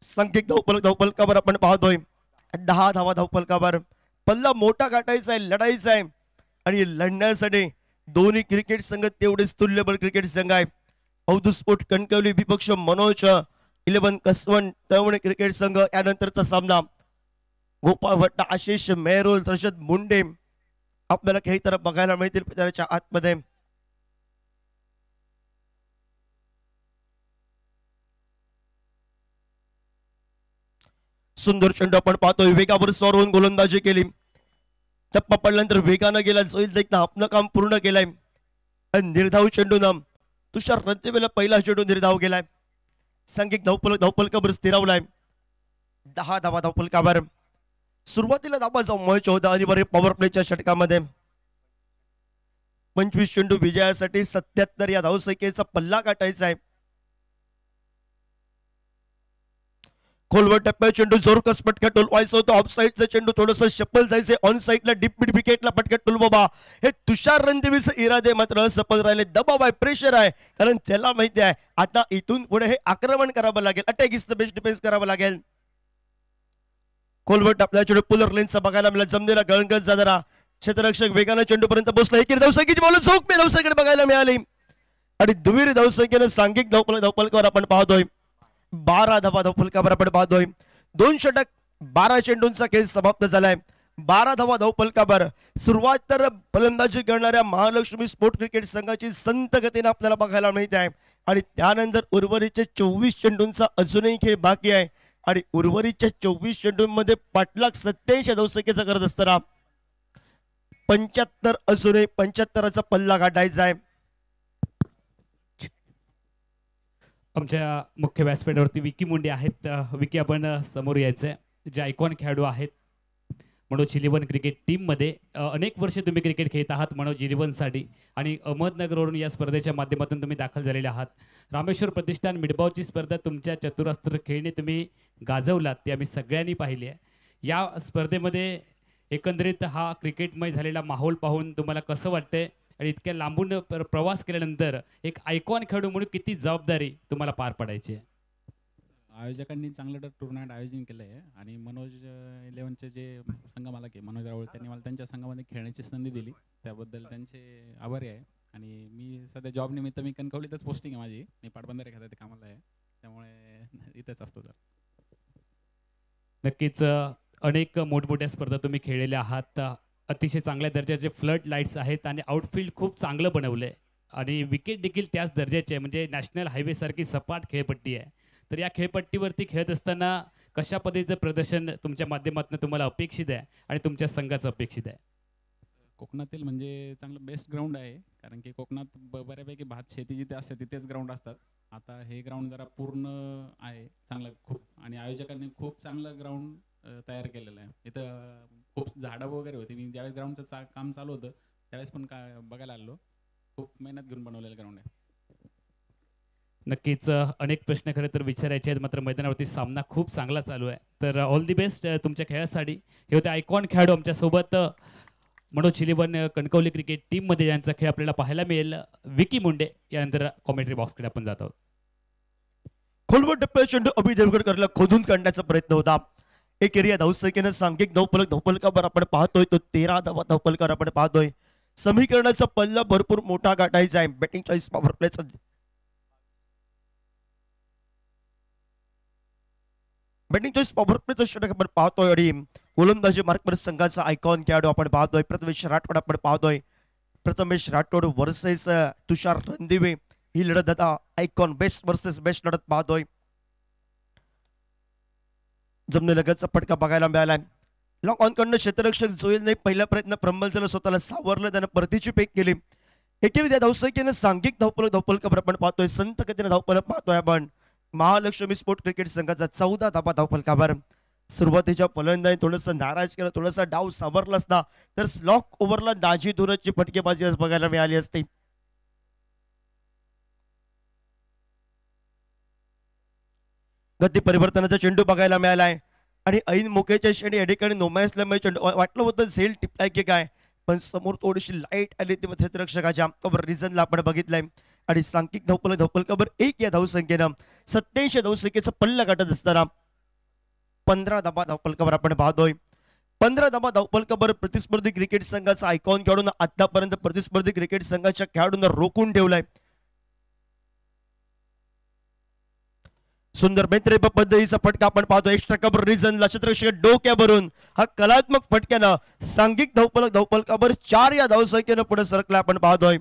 सांघिक धावफलकावर आपण पाहतोय 10 धावा धावफलकावर. पल्ला मोठा गाठायचा आहे, लढायचा आहे आणि लढण्यासाठी दोन्ही क्रिकेट संघ तेवढेच तुल्यबळ क्रिकेट संघ आहे. अवधूत स्पोर्ट कणकवली विपक्ष मनोज 11 कसवण तळवणे क्रिकेट संघ. यानंतरचा सामना गोपाळ भट्ट आशिष मेहरोल तरशद मुंडे आपल्याला काही तरफ बघायला मिळतील त्याच्या आतमध्ये. सुंदर चेंडू आपण पाहतोय. वेगावर सॉर होऊन गोलंदाजी केली. टप्पा पडल्यानंतर वेगानं गेला. आपलं काम पूर्ण केलंय. निर्धाव चेंडूनं तुषार रणदिवेला पहिला चेंडू निर्धाव गेलाय. सांघिक धावफलकावर स्थिरावलाय. 10 धावा धावफलकावर. सुरुवातीला धावा जाऊन मॅच होता अनिवार्य पॉवर प्लेच्या षटकामध्ये. 25 चेंडू विजयासाठी 77 या धावसंख्येचा पल्ला गाठायचा आहे. खोलवर टप्प्या चेंडू जोरकस पटका टोलवायचा होता. ऑफ साईडचा चेंडू थोडस शप्पल जायचे. ऑन साईडला डीप मिड विकेटला पटका टोलबाबा. हे तुषार रणदिवेचे इरादे मात्र सफल राहिले. दबाव आहे, प्रेशर आहे, कारण त्याला माहिती आहे आता इथून पुढे हे आक्रमण करावं लागेल. Attack is the best defence करावं लागेल. खोलवर टप्प्या चेंडू पुलर लेनचा बघायला मिळाला. जमलेला गळंगत जाणारा क्षेत्ररक्षक वेगानं चेंडूपर्यंत पोहोचला. एकेरी धावसंख्येची बॉल चौक धावसंख्येकडे बघायला मिळाली आणि दुहेरी धावसंख्येनं सांघिक धावफलकावर आपण पाहतोय 12 धावा धावफलकावर आपण पाहतोय. 2 षटक 12 चेंडूंचा खेळ समाप्त झालाय. 12 धावा धावफलकावर. सुरुवात तर फलंदाजी करणाऱ्या महालक्ष्मी स्पोर्ट क्रिकेट संघाची संत गतीने आपल्याला बघायला मिळते आहे आणि त्यानंतर उर्वरितचे 24 चेंडूंचा अजूनही खेळ बाकी आहे आणि उर्वरितच्या 24 चेंडूंमध्ये पाठलाग 87 धावसंख्येचा करत असताना 75 अजूनही 75चा पल्ला गाठायचा आहे. आमच्या मुख्य व्यासपीठावरती विकी मुंडे आहेत. विकी आपण समोर यायचंय. जे आयकॉन खेळाडू आहेत मनोज इलेव्हन क्रिकेट टीममध्ये अनेक वर्षे तुम्ही क्रिकेट खेळत आहात मनोज इलेव्हनसाठी आणि अहमदनगरवरून या स्पर्धेच्या माध्यमातून तुम्ही दाखल झालेले आहात. रामेश्वर प्रतिष्ठान मिडबावची स्पर्धा तुमच्या चतुरास्त्र खेळणे तुम्ही गाजवलात ते आम्ही सगळ्यांनी पाहिले आहे. या स्पर्धेमध्ये एकंदरीत हा क्रिकेटमय झालेला माहोल पाहून तुम्हाला कसं वाटतंय आणि इतक्या लांबून प्रवास केल्यानंतर एक आयकॉन खेळाडू म्हणून किती जबाबदारी तुम्हाला पार पडायची आहे? आयोजकांनी चांगलं टुर्नामेंट आयोजन केलं आहे आणि मनोज इलेव्हनचे जे संघ मला की मनोज राहुल त्यांनी मला त्यांच्या संघामध्ये खेळण्याची संधी दिली, त्याबद्दल त्यांचे आभारी आहे. आणि मी सध्या जॉब निमित्त मी कणकवलीतच पोस्टिंग आहे माझी, मी पाटबंधारे खात्यात कामाला आहे, त्यामुळे इथंच असतो. तर नक्कीच अनेक मोठमोठ्या स्पर्धा तुम्ही खेळलेल्या आहात. अतिशय चांगल्या दर्जाचे फ्लड लाईट्स आहेत आणि आउटफील्ड खूप चांगलं बनवलं आहे आणि विकेट देखील त्याच दर्जाचे आहे, म्हणजे नॅशनल हायवेसारखी सपाट खेळपट्टी आहे. तर या खेळपट्टीवरती खेळत असताना कशा पद्धतीचं प्रदर्शन तुमच्या माध्यमातून तुम्हाला अपेक्षित आहे आणि तुमच्या संघाचं अपेक्षित आहे? कोकणातील म्हणजे चांगलं बेस्ट ग्राउंड आहे, कारण की कोकणात बऱ्यापैकी भात शेती जिथे असते तिथेच ग्राउंड असतात. आता हे ग्राउंड जरा पूर्ण आहे चांगलं खूप, आणि आयोजकांनी खूप चांगलं ग्राउंड तयार केलेलं आहे. इथं खूप झाडं वगैरे होती, मी ज्यावेळेस ग्राउंडचं काम चालू होतं त्यावेळेस पण बघायला आलो. खूप मेहनत घेऊन बनवलेलं ग्राउंड आहे. नक्कीच अनेक प्रश्न खरं तर विचारायचे आहेत, मात्र मैदानावरती सामना खूप चांगला चालू आहे. तर ऑल दी बेस्ट तुमच्या खेळासाठी. हे होते आयकॉन खेळाडू आमच्यासोबत मनोज इलेव्हन कणकवली क्रिकेट टीममध्ये ज्यांचा खेळ आपल्याला पाहायला मिळेल, विकी मुंडे. यानंतर कॉमेंट्री बॉक्सकडे आपण जात आहोत. खोलवर टप्प्यात चेंडू अभि देवगडकरला खोदून काढण्याचा प्रयत्न होता. एक एरिया धावसंख्येनं सांघिक धावफलकावर आपण पाहतोय तो 13 धावफलकावर आपण पाहतोय. समीकरणाचा पल्ला भरपूर मोठा गाठायचा आहे. बॅटिंग चॉईस पॉवर प्लेचा बॅटिंग चॉईस पॉवर प्लेचा षटक आपण पाहतोय आणि गोलंदाजी मार्कवर संघाचा आयकॉन खेळाडू आपण पाहतोय. प्रथमेश राठोड आपण पाहतोय. प्रथमेश राठोड वर्सेस तुषार रणदिवे ही लढत आता आयकॉन बेस्ट वर्सेस बेस्ट लढत पाहतोय. जमलेलगतचा फटका बघायला मिळालाय. लॉंग ऑन कडनं क्षेत्ररक्षक जोयलने पहिला प्रयत्न प्रमल झाला, स्वतःला सावरलं, त्यानं परतीची पेक केली. एकेरी त्या धावसंख्येनं सांघिक धावफलकावर आपण पाहतोय. संत गतीने धावफलक पाहतोय आपण. महालक्ष्मी स्पोर्ट क्रिकेट संघाचा 14 धावा धावफलकावर. सुरुवातीच्या फलंदाजी थोडंसं नाराज केलं, थोडासा डाव सावरला असता तर स्लॉक ओव्हरला दाजी दुरची फटकेबाजी बघायला मिळाली असती. गती परिवर्तनाचा चेंडू बघायला मिळालाय आणि ऐन मोकेच्या क्षणी या ठिकाणी नोमाय असल्यामुळे चेंडू वाटलं होतं झेल टिपलाय की काय, पण समोर थोडीशी लाईट आली ती क्षेत्ररक्षकाच्या कव्हर रिझनला आपण बघितलंय. आणि सांघिक धावफलकावर 1 या धावसंख्येनं 87 धावसंख्येचा पल्ला गाठत असताना 15 धावा धावफलकावर आपण पाहतोय. 15 धावा धावफलकावर प्रतिस्पर्धी क्रिकेट संघाचा आयकॉन खेळाडूंना आतापर्यंत प्रतिस्पर्धी क्रिकेट संघाच्या खेळाडूंना रोखून ठेवलाय. सुंदर बेत्रे पद्धतीचा फटका आपण पाहतो. एक्स्ट्रा कव्हर रिझनला क्षेत्ररक्षक डोक्यावरून हा कलात्मक फटक्यानं सांघिक धावफलकावर 4 या धावसंख्येनं पुढे सरकला आपण पाहतोय.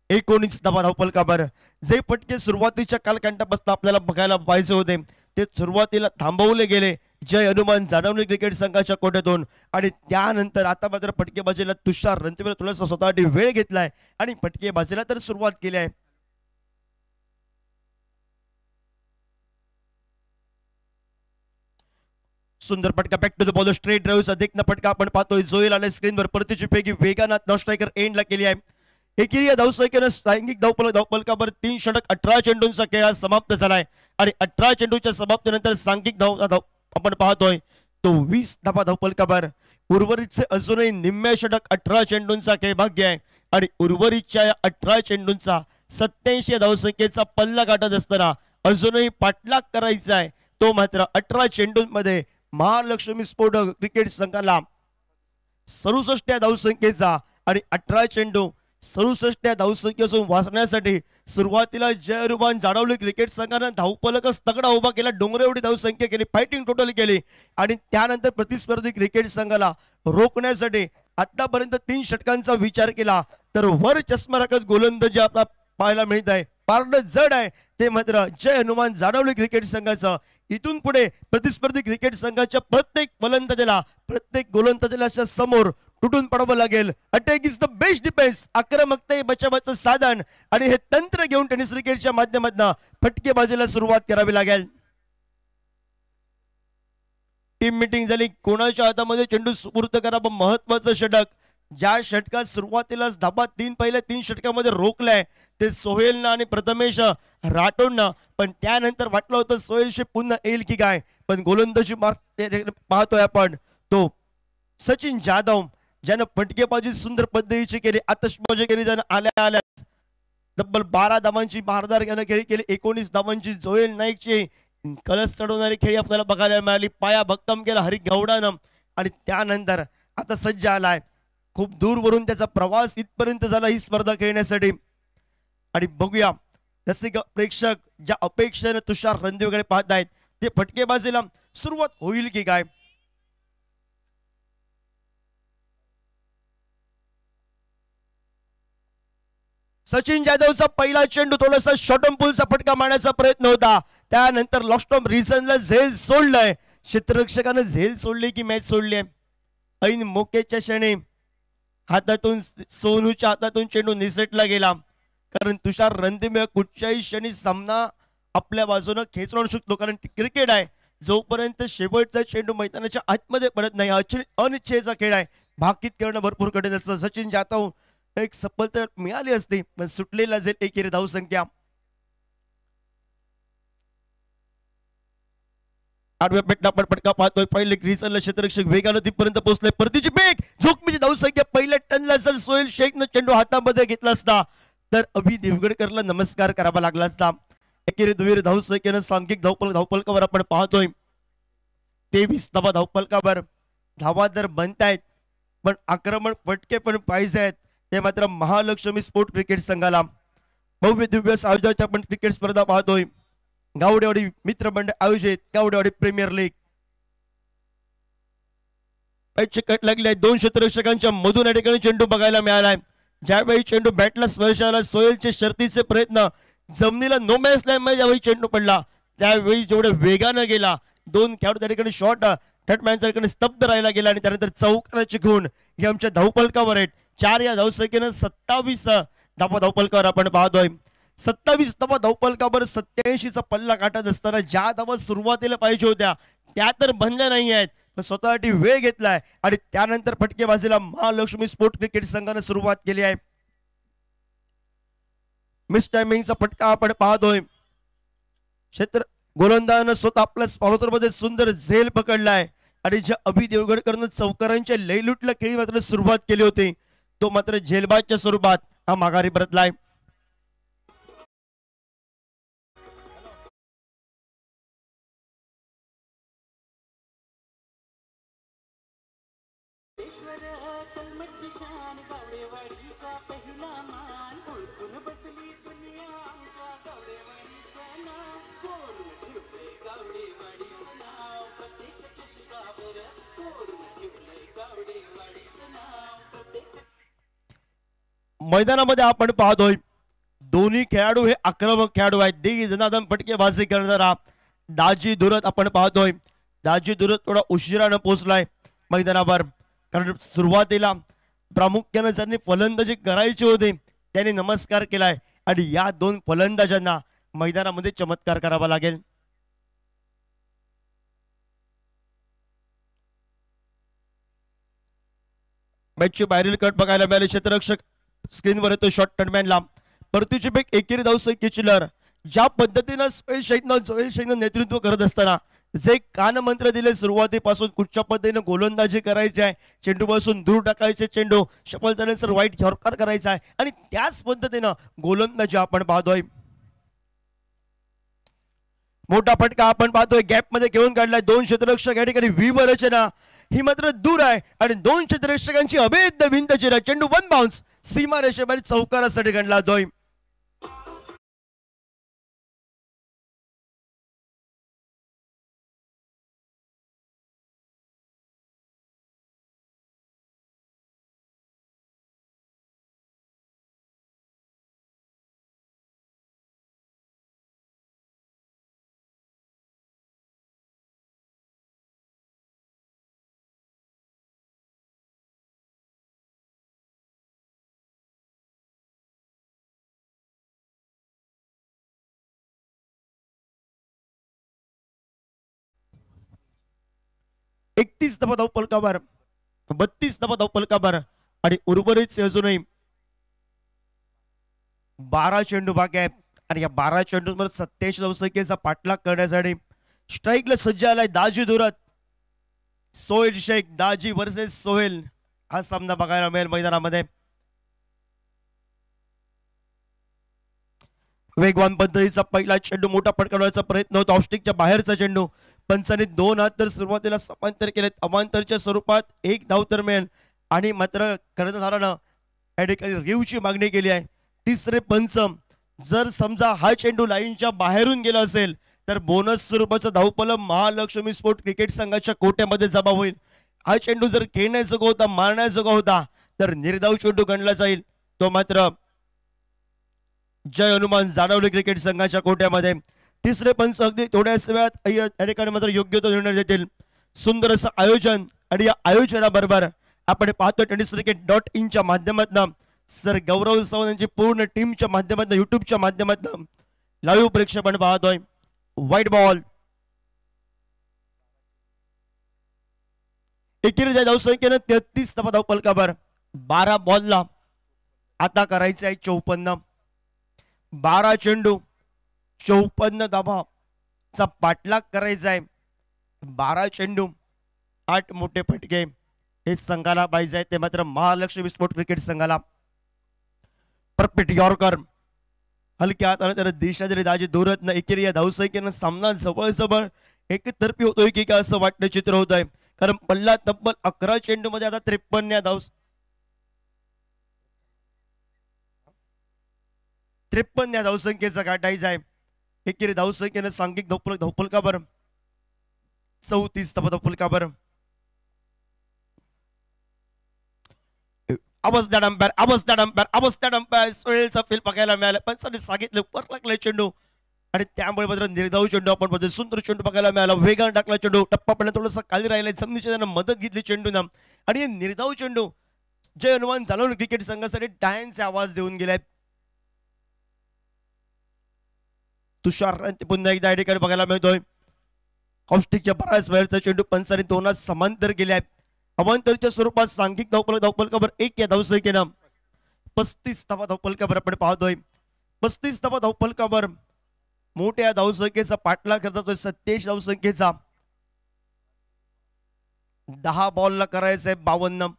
19 धावा धावफलकावर. जे फटके सुरुवातीच्या कालखंडापासून आपल्याला बघायला पाहिजे होते ते सुरुवातीला थांबवले गेले जय हनुमान जाणवले क्रिकेट संघाच्या कोट्यातून, आणि त्यानंतर आता मात्र फटकेबाजीला तुषार रणदिवे थोडासा स्वतःसाठी वेळ घेतलाय आणि फटकेबाजीला तर सुरुवात केली आहे. सुंदर फटका back to the ball, straight ड्राईव्हचा देखना फटका आपण पाहतोय. जोयल आले स्क्रीनवर. परतीची पैकी वेगानं नॉन स्ट्रायकर एंडला केली आहे. एकेरी या धावसंख्येनं सांघिक धावफलकावर 3 षटक 18 चेंडूंचा खेळ समाप्त झालाय आणि 18 चेंडूच्या समाप्तीनंतर सांघिक धाव आपण पाहतोय तो 20 धावा धावफलकावर. उर्वरितचे अजूनही निम्मे षटक 18 चेंडूंचा खेळ भाग्य आहे आणि उर्वरितच्या 18 चेंडूंचा 87 धावसंख्येचा पल्ला गाठत असताना अजूनही पाठलाग करायचा आहे. तो मात्र 18 चेंडूंमध्ये महालक्ष्मी स्पोर्ट क्रिकेट संघाला 67 धावसंख्येचा आणि 18 चेंडू 67 धावसंख्येपासून वाचण्यासाठी सुरुवातीला जय हनुमान जाणवली क्रिकेट संघानं धावफलकच तगडा उभा केला. डोंगरेवढी धावसंख्या केली, फायटिंग टोटल केली आणि त्यानंतर प्रतिस्पर्धी क्रिकेट संघाला रोखण्यासाठी आतापर्यंत 3 षटकांचा विचार केला तर वर चष्मा राखत गोलंदाजी आपला पाहायला मिळत आहे. पारड जड आहे ते मात्र जय हनुमान जाणवली क्रिकेट संघाचं. इथून पुढे प्रतिस्पर्धी क्रिकेट संघाच्या प्रत्येक फलंदाजाला प्रत्येक गोलंदाजाच्या समोर तुटून पडावं लागेल. Attack is the best defence. आक्रमकता बचावाचं साधन आणि हे तंत्र घेऊन टेनिस क्रिकेटच्या माध्यमातून फटकेबाजीला सुरुवात करावी लागेल. टीम मिटिंग झाली, कोणाच्या हातामध्ये चेंडू सुपूर्द करावा, महत्वाचं षटक. ज्या षटकात सुरुवातीलाच धाबा पहिल्या 3 षटकामध्ये रोखलाय ते सोहेलनं आणि प्रथमेश राठोडनं, पण त्यानंतर वाटलं होतं सोहेलशी पुन्हा येईल की काय, पण गोलंदाजी पाहतोय आपण तो सचिन जाधव ज्यानं फटकेबाजी सुंदर पद्धतीची केली, आतषबाजी केली, ज्यानं आल्या आल्याच तब्बल 12 धावांची भारदार यानं खेळी केली. 19 धावांची जोएल नाईकची कलस चढवणारी खेळी आपल्याला बघायला मिळाली. पाया भक्कम केला हरी गौडानं आणि त्यानंतर आता सज्ज आलाय. खूप दूरवरून त्याचा प्रवास इथपर्यंत झाला ही स्पर्धा खेळण्यासाठी. आणि बघूया रसिक प्रेक्षक ज्या अपेक्षेने तुषार रणदिवेकडे पाहत आहेत ते फटकेबाजीला सुरुवात होईल की काय. सचिन जाधवचा पहिला चेंडू थोडासा शॉर्ट पुलचा फटका मारण्याचा प्रयत्न होता, त्यानंतर लॉस्टॉम रिझनला झेल सोडलंय. क्षेत्ररक्षकानं झेल सोडली की मॅच सोडली. ऐन मोकेच्या क्षणी हातातून सोनूच्या हातातून चेंडू निसटला गेला, कारण तुषार रणदिवे कुठच्याही क्षणी सामना आपल्या बाजूने खेचून आणू शकतो, कारण क्रिकेट आहे. जोपर्यंत शेवटचा चेंडू मैदानाच्या आतमध्ये पडत नाही अनिच्छेचा खेळ आहे. भाकीत करणं भरपूर कठीण असतं. सचिन जाधव एक सफलता मिळाली असती पण सुटलेला जाईल एकेरी धावसंख्या. आठव्या पेटला आपण फटका पाहतोय. पहिले ग्रीसनला क्षेत्ररक्षक वेगानं तिथपर्यंत पोहोचले. परतीची बेग जोखमीची धावसंख्या. पहिल्या टनला जर सोहेल शेखनं चेंडू हातामध्ये घेतला असता तर अभि देवगडकरला नमस्कार करावा लागला असता. एकेरी दुहेरी धावसंख्येनं सांघिक धावपलकावर आपण पाहतोय 23 धावा धावपलकावर. धावा जर बनतायत पण आक्रमण फटके पण पाहिजे आहेत, ते मात्र महालक्ष्मी स्पोर्ट क्रिकेट संघाला. भव्य दिव्य आयोजित आपण क्रिकेट स्पर्धा पाहतोय. गावडेवाडी मित्रमंडळ आयोजित गावडेवाडी प्रीमियर लीग. कट लागले 2 क्षेत्ररक्षकांच्या मधून या ठिकाणी चेंडू बघायला मिळालाय. ज्यावेळी चेंडू बॅटला स्पर्श आला, सोहेलचे शर्तीचे प्रयत्न जमिनीला नो मॅच लाईन ज्यावेळी चेंडू पडला त्यावेळी जेवढे वेगानं गेला, 2 खेळाडू त्या ठिकाणी शॉर्ट थर्डमॅनच्या ठिकाणी स्तब्ध राहायला गेला आणि त्यानंतर चौकाराचे गुण हे आमच्या धावपलकावर आहेत. 4 या धावसंख्येनं 27 धावा धावपलकावर आपण पाहतोय. 27 धावा धावपलकावर 87चा पल्ला गाठत असताना ज्या धावा सुरुवातीला पाहिजे होत्या त्या तर बनल्या नाही आहेत, तर स्वतःसाठी वेळ घेतलाय आणि त्यानंतर फटकेबाजीला महालक्ष्मी स्पोर्ट क्रिकेट संघाने सुरुवात केली आहे. मिस टायमिंगचा फटका आपण पाहतोय. क्षेत्र गोलंदाजानं स्वतः आपल्या फॉलोथरमध्ये सुंदर झेल पकडलाय आणि ज्या अभि देवगडकरनं चौकारांच्या लयलुटला खेळी मात्र सुरुवात केली होती तो मात्र झेलबाजच्या स्वरूपात हा माघारी परतलाय. मैदानामध्ये आपण पाहतोय दोन्ही खेळाडू हे आक्रमक खेळाडू आहेत. दिग्गज जनार्दन फटकेबाजी करणारा दाजी दुरत आपण पाहतोय. दाजी दुरत थोडा उशिरानं पोहोचलाय मैदानावर, कारण सुरुवातीला प्रामुख्याने ज्यांनी फलंदाजी करायची होती त्यांनी नमस्कार केलाय आणि या 2 फलंदाजांना मैदानामध्ये चमत्कार करावा लागेल. मॅचची बाहेरील कट बघायला मिळाली. क्षेत्ररक्षक स्क्रीनवर येतो शॉर्ट टर्नमॅनला. परतीची बेक एकेरी धावसंख्येची लहर. ज्या पद्धतीनं जोएल शेखनं नेतृत्व करत असताना जे कान मंत्र दिले सुरुवातीपासून कुठच्या पद्धतीनं गोलंदाजी करायची आहे, चेंडूपासून दूर टाकायचे चेंडू, शफल झाल्यानंतर वाईट यॉर्कर करायचा आहे आणि त्याच पद्धतीनं गोलंदाजी आपण पाहतोय. मोठा फटका आपण पाहतोय गॅप मध्ये घेऊन काढलाय. 2 क्षेत्ररक्षक या ठिकाणी व्हीवर रचना ही मात्र दूर आहे आणि 2 क्षेत्ररक्षकांची अभेद्य भिंत चिरा. चेंडू 1 बाउन्स सीमा रेषेबाहेर चौकारासाठी गणला जातोय. 31 धावा धावफलकावर, 32 धावा धावफलकावर आणि उर्वरित अजूनही 12 चेंडू बाकी आहेत आणि या 12 चेंडूंवर 87 धावसंख्येचा पाठलाग करण्यासाठी स्ट्राईकला सज्ज आलाय दाजी दुरत. सोहेल शेख, दाजी वर्सेस सोहेल हा सामना बघायला मिळेल मैदानामध्ये. वेगवान पद्धतीचा पहिला चेंडू मोठा पटकावण्याचा प्रयत्न होता. ऑफस्टिकच्या बाहेरचा चेंडू. पंचांनी 2 हात तर सुरुवातीला समांतर केलेत. अमांतरच्या स्वरूपात 1 धाव तर मिळेल आणि मात्र कर्णधारानं या ठिकाणी रिव्हची मागणी केली आहे. तिसरे पंच, जर समजा हा चेंडू लाईनच्या बाहेरून गेला असेल तर बोनस स्वरूपाचा धावफलक महालक्ष्मी स्पोर्ट क्रिकेट संघाच्या कोट्यामध्ये जमा होईल. हा चेंडू जर खेळण्याजोगा होता, मारण्याजोगा होता तर निर्धाव चेंडू गणला जाईल. तो मात्र जय हनुमान जानवली क्रिकेट संघाच्या कोट्यामध्ये. तिसरे पंच अगदी थोड्याच वेळात या ठिकाणी मात्र योग्य तो निर्णय देतील. सुंदर असं आयोजन आणि या आयोजनाबरोबर आपण पाहतो tenniscricket.in माध्यमातून सर गौरव सावंत यांची पूर्ण टीमच्या माध्यमातून युट्यूबच्या माध्यमातून लाईव्ह प्रेक्षेपण पाहतोय. व्हाईट बॉल एकेरीच्या धावसंख्येनं 33 धावा धावफलकावर. 12 बॉलला आता करायचं आहे 54. 12 चेंडू 54 धावाचा पाठलाग करायचा आहे. 12 चेंडू 8 मोठे फटके हे संघाला पाहिजे ते मात्र महालक्ष्मी स्पोर्ट क्रिकेट संघाला. परफेक्ट यॉर्कर हलक्या हाताने त्याला दिशा दिली दाजी दोरतनं. एकेरी या धावसंख्येनं सामना जवळजवळ एकतर्फी होतोय की काय असं वाटणं चित्र होत आहे. कारण पल्ला तब्बल 11 चेंडू मध्ये आता 53 धावसंख्येचा गाठायचा आहे. एकेरी धावसंख्येनं सांघिक धावफलकावर 34 धावा धावफलकावर. अवस्था अंपायर सोहेलचा फील बघायला मिळाला. पंचांनी सांगितलं वर लागलाय चेंडू आणि त्यामुळे मात्र निर्धाव चेंडू आपण बघतो. सुंदर चेंडू बघायला मिळाला. वेगाने टाकला चेंडू. टप्पा पडला थोडासा खाली राहिलाय. जमिनीच्या त्यानं मदत घेतली चेंडूनं आणि निर्धाव चेंडू जय हनुमान जानवली क्रिकेट संघासाठी टायनचे आवाज देऊन गेलाय. तुषार पुन्हा एकदा या ठिकाणी बघायला मिळतोय. ऑफस्टिकच्या बऱ्याच वेळचा चेंडू पंचांनी 2 हात समांतर केले आहेत. अवांतरच्या स्वरूपात सांघिक धावफलकावर 1 या धावसंख्येनं 35 धावा धावफलकावर आपण पाहतोय. 35 धावा धावफलकावर मोठ्या धावसंख्येचा पाठलाग करतात. 27 धावसंख्येचा 10 बॉलला करायचं आहे 52.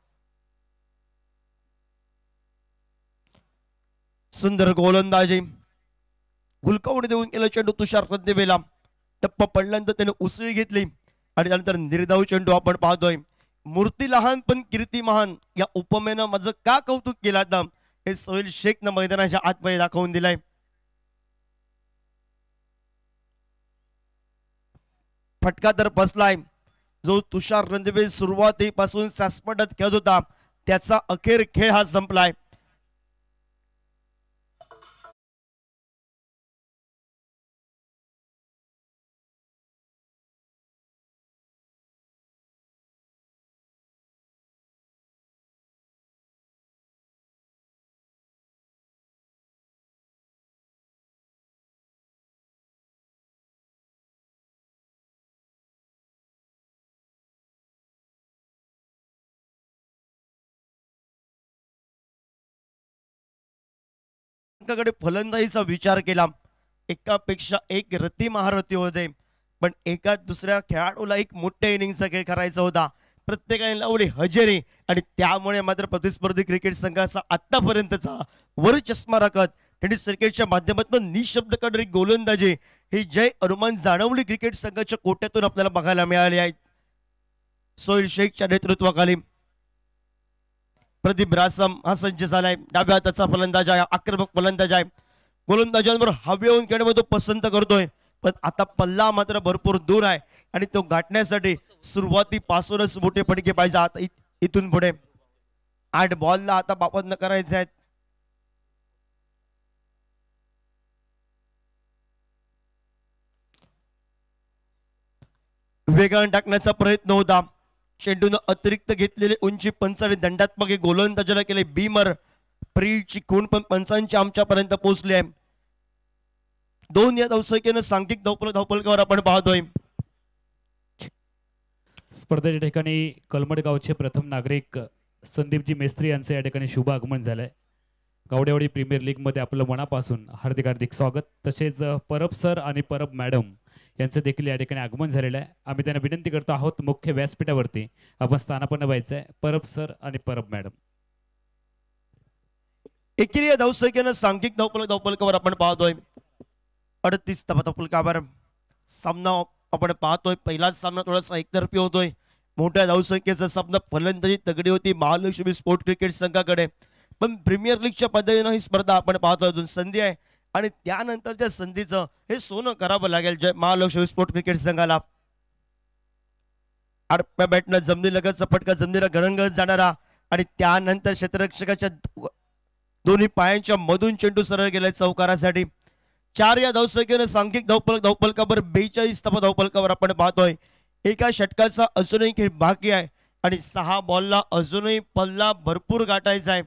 सुंदर गोलंदाजी गुलकावडी देऊन केलं चेंडू तुषार रद्देवेला. टप्पा पडल्यानंतर त्याने उसळी घेतली आणि त्यानंतर निर्धाव चेंडू आपण पाहतोय. मूर्ती लहान पण कीर्ती महान या उपमेनं माझं का कौतुक केलं आता हे सोहेल शेखनं मैदानाच्या आतमध्ये दाखवून दिलाय. फटका तर बसलाय. जो तुषार रणदिवे सुरुवातीपासून सासपटात खेळत होता त्याचा अखेर खेळ हा संपलाय. कडे फलंदाजीचा विचार केला. एकापेक्षा एक रती महारथी होते पण एका दुसऱ्या खेळाडूला एक मोठ्या इनिंगचा खेळ करायचा होता. प्रत्येकाने लावली हजेरी आणि त्यामुळे मात्र प्रतिस्पर्धी क्रिकेट संघाचा आतापर्यंतचा वर चष्मा राखत टेनिस क्रिकेटच्या माध्यमातून निशब्द करणारी गोलंदाजी ही जय हनुमान जानवली क्रिकेट संघाच्या कोट्यातून आपल्याला बघायला मिळाली आहे. सोहेल शेखच्या नेतृत्वाखाली प्रदीप रासम हा सज्ज झालाय. डाव्या हाताचा फलंदाज आहे, आक्रमक फलंदाज आहे. गोलंदाजांवर हवे होऊन खेळण्यामध्ये तो पसंत करतोय पण आता पल्ला मात्र भरपूर दूर आहे आणि तो गाठण्यासाठी सुरुवातीपासूनच मोठे फटके पाहिजे. आता इथून पुढे 8 बॉलला आता 52 करायचे आहेत. वेगाने टाकण्याचा प्रयत्न होता. चेंडूनं अतिरिक्त घेतलेली उंची पंचाने दंडात्मक गोलंदाजाला केले बीमर. प्रीची खूण पण पंचांची आमच्यापर्यंत पोहोचली आहे. 2 या धावसंख्येनं सांघिक धावफलकावर आपण पाहतोय. स्पर्धेच्या ठिकाणी कलमड गावचे प्रथम नागरिक संदीपजी मेस्त्री यांचे या ठिकाणी शुभ आगमन झालंय. गावडेवाडी प्रीमियर लीगमध्ये आपलं मनापासून हार्दिक हार्दिक स्वागत. तसेच परब सर आणि परब मॅडम यांचं देखील या ठिकाणी आगमन झालेलं आहे. आम्ही त्यांना विनंती करतो आहोत मुख्य व्यासपीठावरती आपण स्थानापन्न व्हायचं आहे. परब सर आणि परब मॅडम. एकेरी या धावसंख्येनं सांघिक धावफलकावर आपण पाहतोय 38 धावफलकावर सामना आपण पाहतोय. पहिलाच सामना थोडासा एकतर्फी होतोय. मोठ्या धावसंख्येचा सामना फलंदाजी तगडी होती महालक्ष्मी स्पोर्ट क्रिकेट संघाकडे, पण प्रीमियर लीगच्या पद्धतीनं ही स्पर्धा आपण पाहतोय. अजून संधी आहे आणि त्यानंतरच्या संधीचं हे सोनं करावं लागेल जय महालक्ष्मी स्पोर्ट क्रिकेट संघाला. आडव्या बॅटनं जमिनीलगतचा फटका जमिनीला गणगणत जाणारा आणि त्यानंतर क्षेत्ररक्षकाच्या दोन्ही पायांच्या मधून चेंडू सरळ गेलाय चौकारासाठी. 4 या धावसंख्येनं सांघिक धावफलकावर 42 धावफलकावर आपण पाहतोय. एका षटकाचा अजूनही खेळ बाकी आहे आणि 6 बॉलला अजूनही पल्ला भरपूर गाठायचा आहे.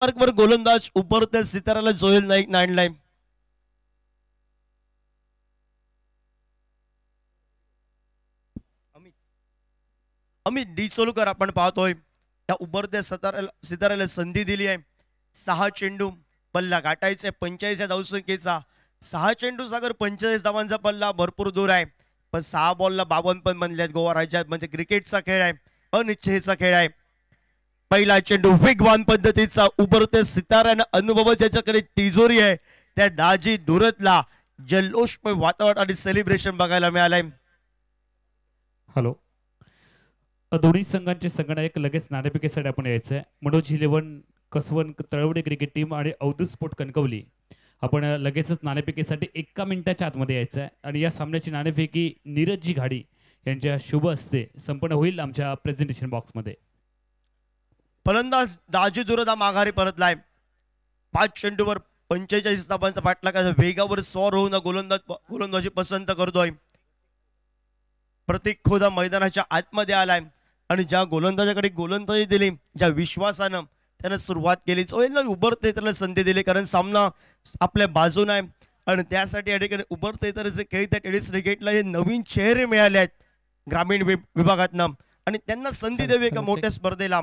मार्कवर गोलंदाज उभरत्या सिताराला जोहेल नाईक आणलाय. अमित डिचोलकर आपण पाहतोय. त्या उभरत्या सिताराला संधी दिली आहे. 6 चेंडू पल्ला गाठायचा 45 या धावसंख्येचा. 6 चेंडू सागर 45 धावांचा पल्ला भरपूर दूर आहे, पण 6 बॉलला 52 पण बनल्यात. गोवा राज्यात म्हणजे क्रिकेटचा खेळ आहे, अनिच्छेचा खेळ आहे. पहिला चेंडू वेगवान पद्धतीचा उभरते सिताऱ्यानं अनुभव ज्याच्याकडे तिजोरी आहे त्या दाजी दुरतला जल्लोषमय वातावरण आणि सेलिब्रेशन बघायला मिळालंय. हॅलो, दोन्ही संघांचे संगणक लगेच नाणेफेकीसाठी आपण यायचं आहे. मनोज 11 कसवन तळवडे क्रिकेट टीम आणि अवधूत स्पोर्ट कणकवली आपण लगेचच नाणेफेकीसाठी 1 मिनिटाच्या आतमध्ये यायचं आहे. आणि या सामन्याची नाणेफेकी नीरजजी घाडी यांच्या शुभ हस्ते संपन्न होईल आमच्या प्रेझेंटेशन बॉक्समध्ये. फलंदाज दाजी दुरदा माघारी परतलाय. 5 चेंडूवर 45 धावांचा पाठलागाचा वेगावर स्वार होऊन गोलंदाजी पसंत करतोय. प्रतीक खोदा मैदानाच्या आतमध्ये आलाय आणि ज्या गोलंदाजाकडे गोलंदाजी दिली, ज्या विश्वासानं त्यानं सुरुवात केली, उभरते त्याला संधी दिली, कारण सामना आपल्या बाजून आहे आणि त्यासाठी या ठिकाणी उभरते तर जे खेळ त्या टेनिस क्रिकेटला हे नवीन चेहरे मिळाले आहेत ग्रामीण विभागातनं आणि त्यांना संधी द्यावी एका मोठ्या स्पर्धेला.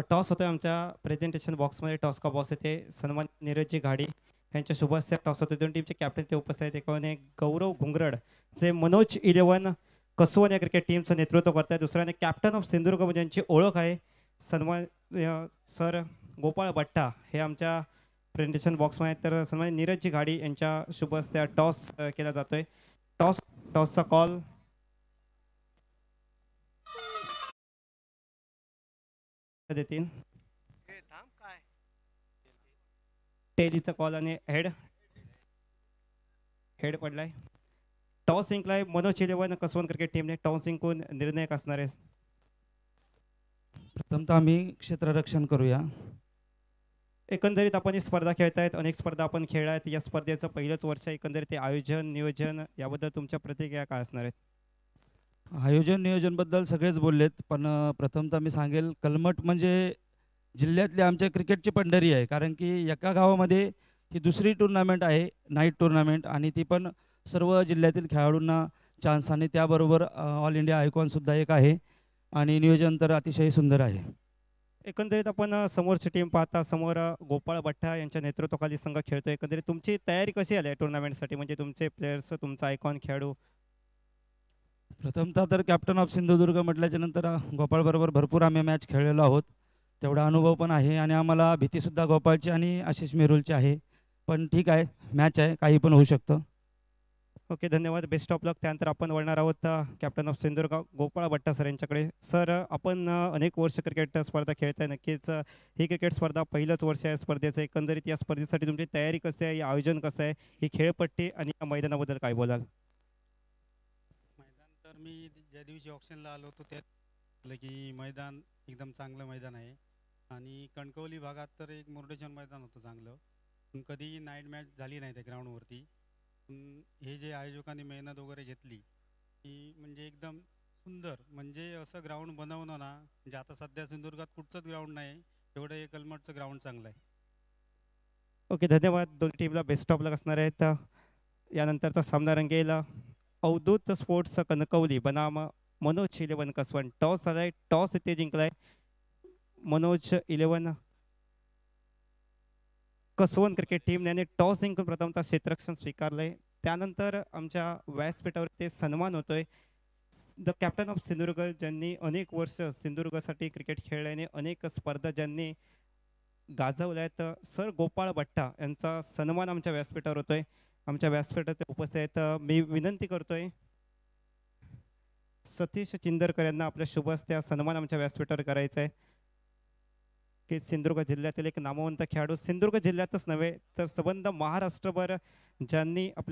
टॉस होतोय आमच्या प्रेझेंटेशन बॉक्समध्ये. टॉस का बॉस येते सन्मान नीरजजी घाडी यांच्या शुभ हस्ते टॉस होते. 2 टीमचे कॅप्टन ते उपस्थित आहेत. एकाने गौरव घुंगरड जे मनोज 11 कसवन या क्रिकेट टीमचं नेतृत्व करतात. दुसऱ्याने कॅप्टन ऑफ सिंधुदुर्ग ज्यांची ओळख आहे सन्मान सर गोपाळ बट्टा हे आमच्या प्रेझेंटेशन बॉक्समध्ये आहेत. तर सन्मान नीरजजी घाडी यांच्या शुभ हस्ते टॉस केला जातोय. टॉसचा कॉल देतील. टेलीचा कॉल आणि हेड पडलाय. टॉस जिंकलाय मनोज 11 कसवन क्रिकेट टीमने. टॉस जिंकून निर्णायक असणार आहे. प्रथमतः आम्ही क्षेत्ररक्षण करूया. एकंदरीत आपण ही स्पर्धा खेळतायत, अनेक स्पर्धा आपण खेळायत. या स्पर्धेचं पहिलंच वर्ष एकंदरीत ते आयोजन नियोजन याबद्दल तुमच्या प्रतिक्रिया काय असणार आहेत? आयोजन नियोजनबद्दल सगळेच बोललेत, पण प्रथमतः मी सांगेल कलमट म्हणजे जिल्ह्यातली आमच्या क्रिकेटची पंढरी आहे. कारण की एका गावामध्ये ही दुसरी टुर्नामेंट आहे, नाईट टुर्नामेंट, आणि ती पण सर्व जिल्ह्यातील खेळाडूंना चान्स, आणि त्याबरोबर ऑल इंडिया आयकॉनसुद्धा एक आहे आणि नियोजन तर अतिशय सुंदर आहे. एकंदरीत आपण समोरची टीम पाहता, समोर गोपाळ बट्टा यांच्या नेतृत्वाखाली संघ खेळतो. एकंदरीत तुमची तयारी कशी आली आहे टुर्नामेंटसाठी, म्हणजे तुमचे प्लेयर्स, तुमचा आयकॉन खेळाडू? प्रथमतः तर कॅप्टन ऑफ सिंधुदुर्ग म्हटल्याच्या नंतर गोपाळबरोबर भरपूर आम्ही मॅच खेळलेलो आहोत, तेवढा अनुभव पण आहे आणि आम्हाला भीतीसुद्धा गोपाळची आणि आशिष मेरुलची आहे. पण ठीक आहे, मॅच आहे, काही पण होऊ शकतं. ओके, धन्यवाद. बेस्ट ऑफ लक. त्यानंतर आपण वळणार आहोत कॅप्टन ऑफ सिंधुदुर्ग गोपाळ भट्टा सर यांच्याकडे. सर, आपण अनेक वर्ष क्रिकेट स्पर्धा खेळताय. नक्कीच ही क्रिकेट स्पर्धा पहिलंच वर्ष आहे स्पर्धेचं. एकंदरीत या स्पर्धेसाठी तुमची तयारी कशी आहे, आयोजन कसं आहे, ही खेळपट्टी आणि या मैदानाबद्दल काय बोलाल? मैदान तर मी ज्या दिवशी ऑप्शनला आलो होतो त्यात म्हटलं की मैदान एकदम चांगलं मैदान आहे आणि कणकवली भागात तर एक मुरडेश्वर मैदान होतं चांगलं, पण कधी नाईट मॅच झाली नाही त्या ग्राउंडवरती. पण हे जे आयोजकांनी मेहनत वगैरे घेतली की म्हणजे एकदम सुंदर, म्हणजे असं ग्राउंड बनवणं ना, म्हणजे आता सध्या सिंधुदुर्गात कुठचंच ग्राउंड नाही एवढं हे कलमटचं ग्राउंड चांगलं आहे. ओके, धन्यवाद. दोन्ही टीमला बेस्ट ऑफ लक असणार आहेत. यानंतरचा सामना रंगेल अवधूत स्पोर्ट्स कणकवली बनाम मनोज 11 कसवण. टॉस आलाय, टॉस इथे जिंकलाय मनोज 11 कसवण क्रिकेट टीम याने टॉस जिंकून प्रथमतः क्षेत्ररक्षण स्वीकारलंय. त्यानंतर आमच्या व्यासपीठावर ते सन्मान होतोय द कॅप्टन ऑफ सिंधुदुर्ग, ज्यांनी अनेक वर्ष सिंधुदुर्गासाठी क्रिकेट खेळल्याने अनेक स्पर्धा ज्यांनी गाजवल्या आहेत, सर गोपाळ भट्टा यांचा सन्मान आमच्या व्यासपीठावर होतोय. आमच्या व्यासपीठात उपस्थित आहेत. मी विनंती करतोय सतीश चिंदरकर यांना आपल्या शुभ हस्ते सन्मान आमच्या व्यासपीठावर करायचा आहे की सिंधुदुर्ग जिल्ह्यातील एक नामवंत खेळाडू, सिंधुदुर्ग जिल्ह्यातच नव्हे तर संबंध महाराष्ट्रभर ज्यांनी आपल्या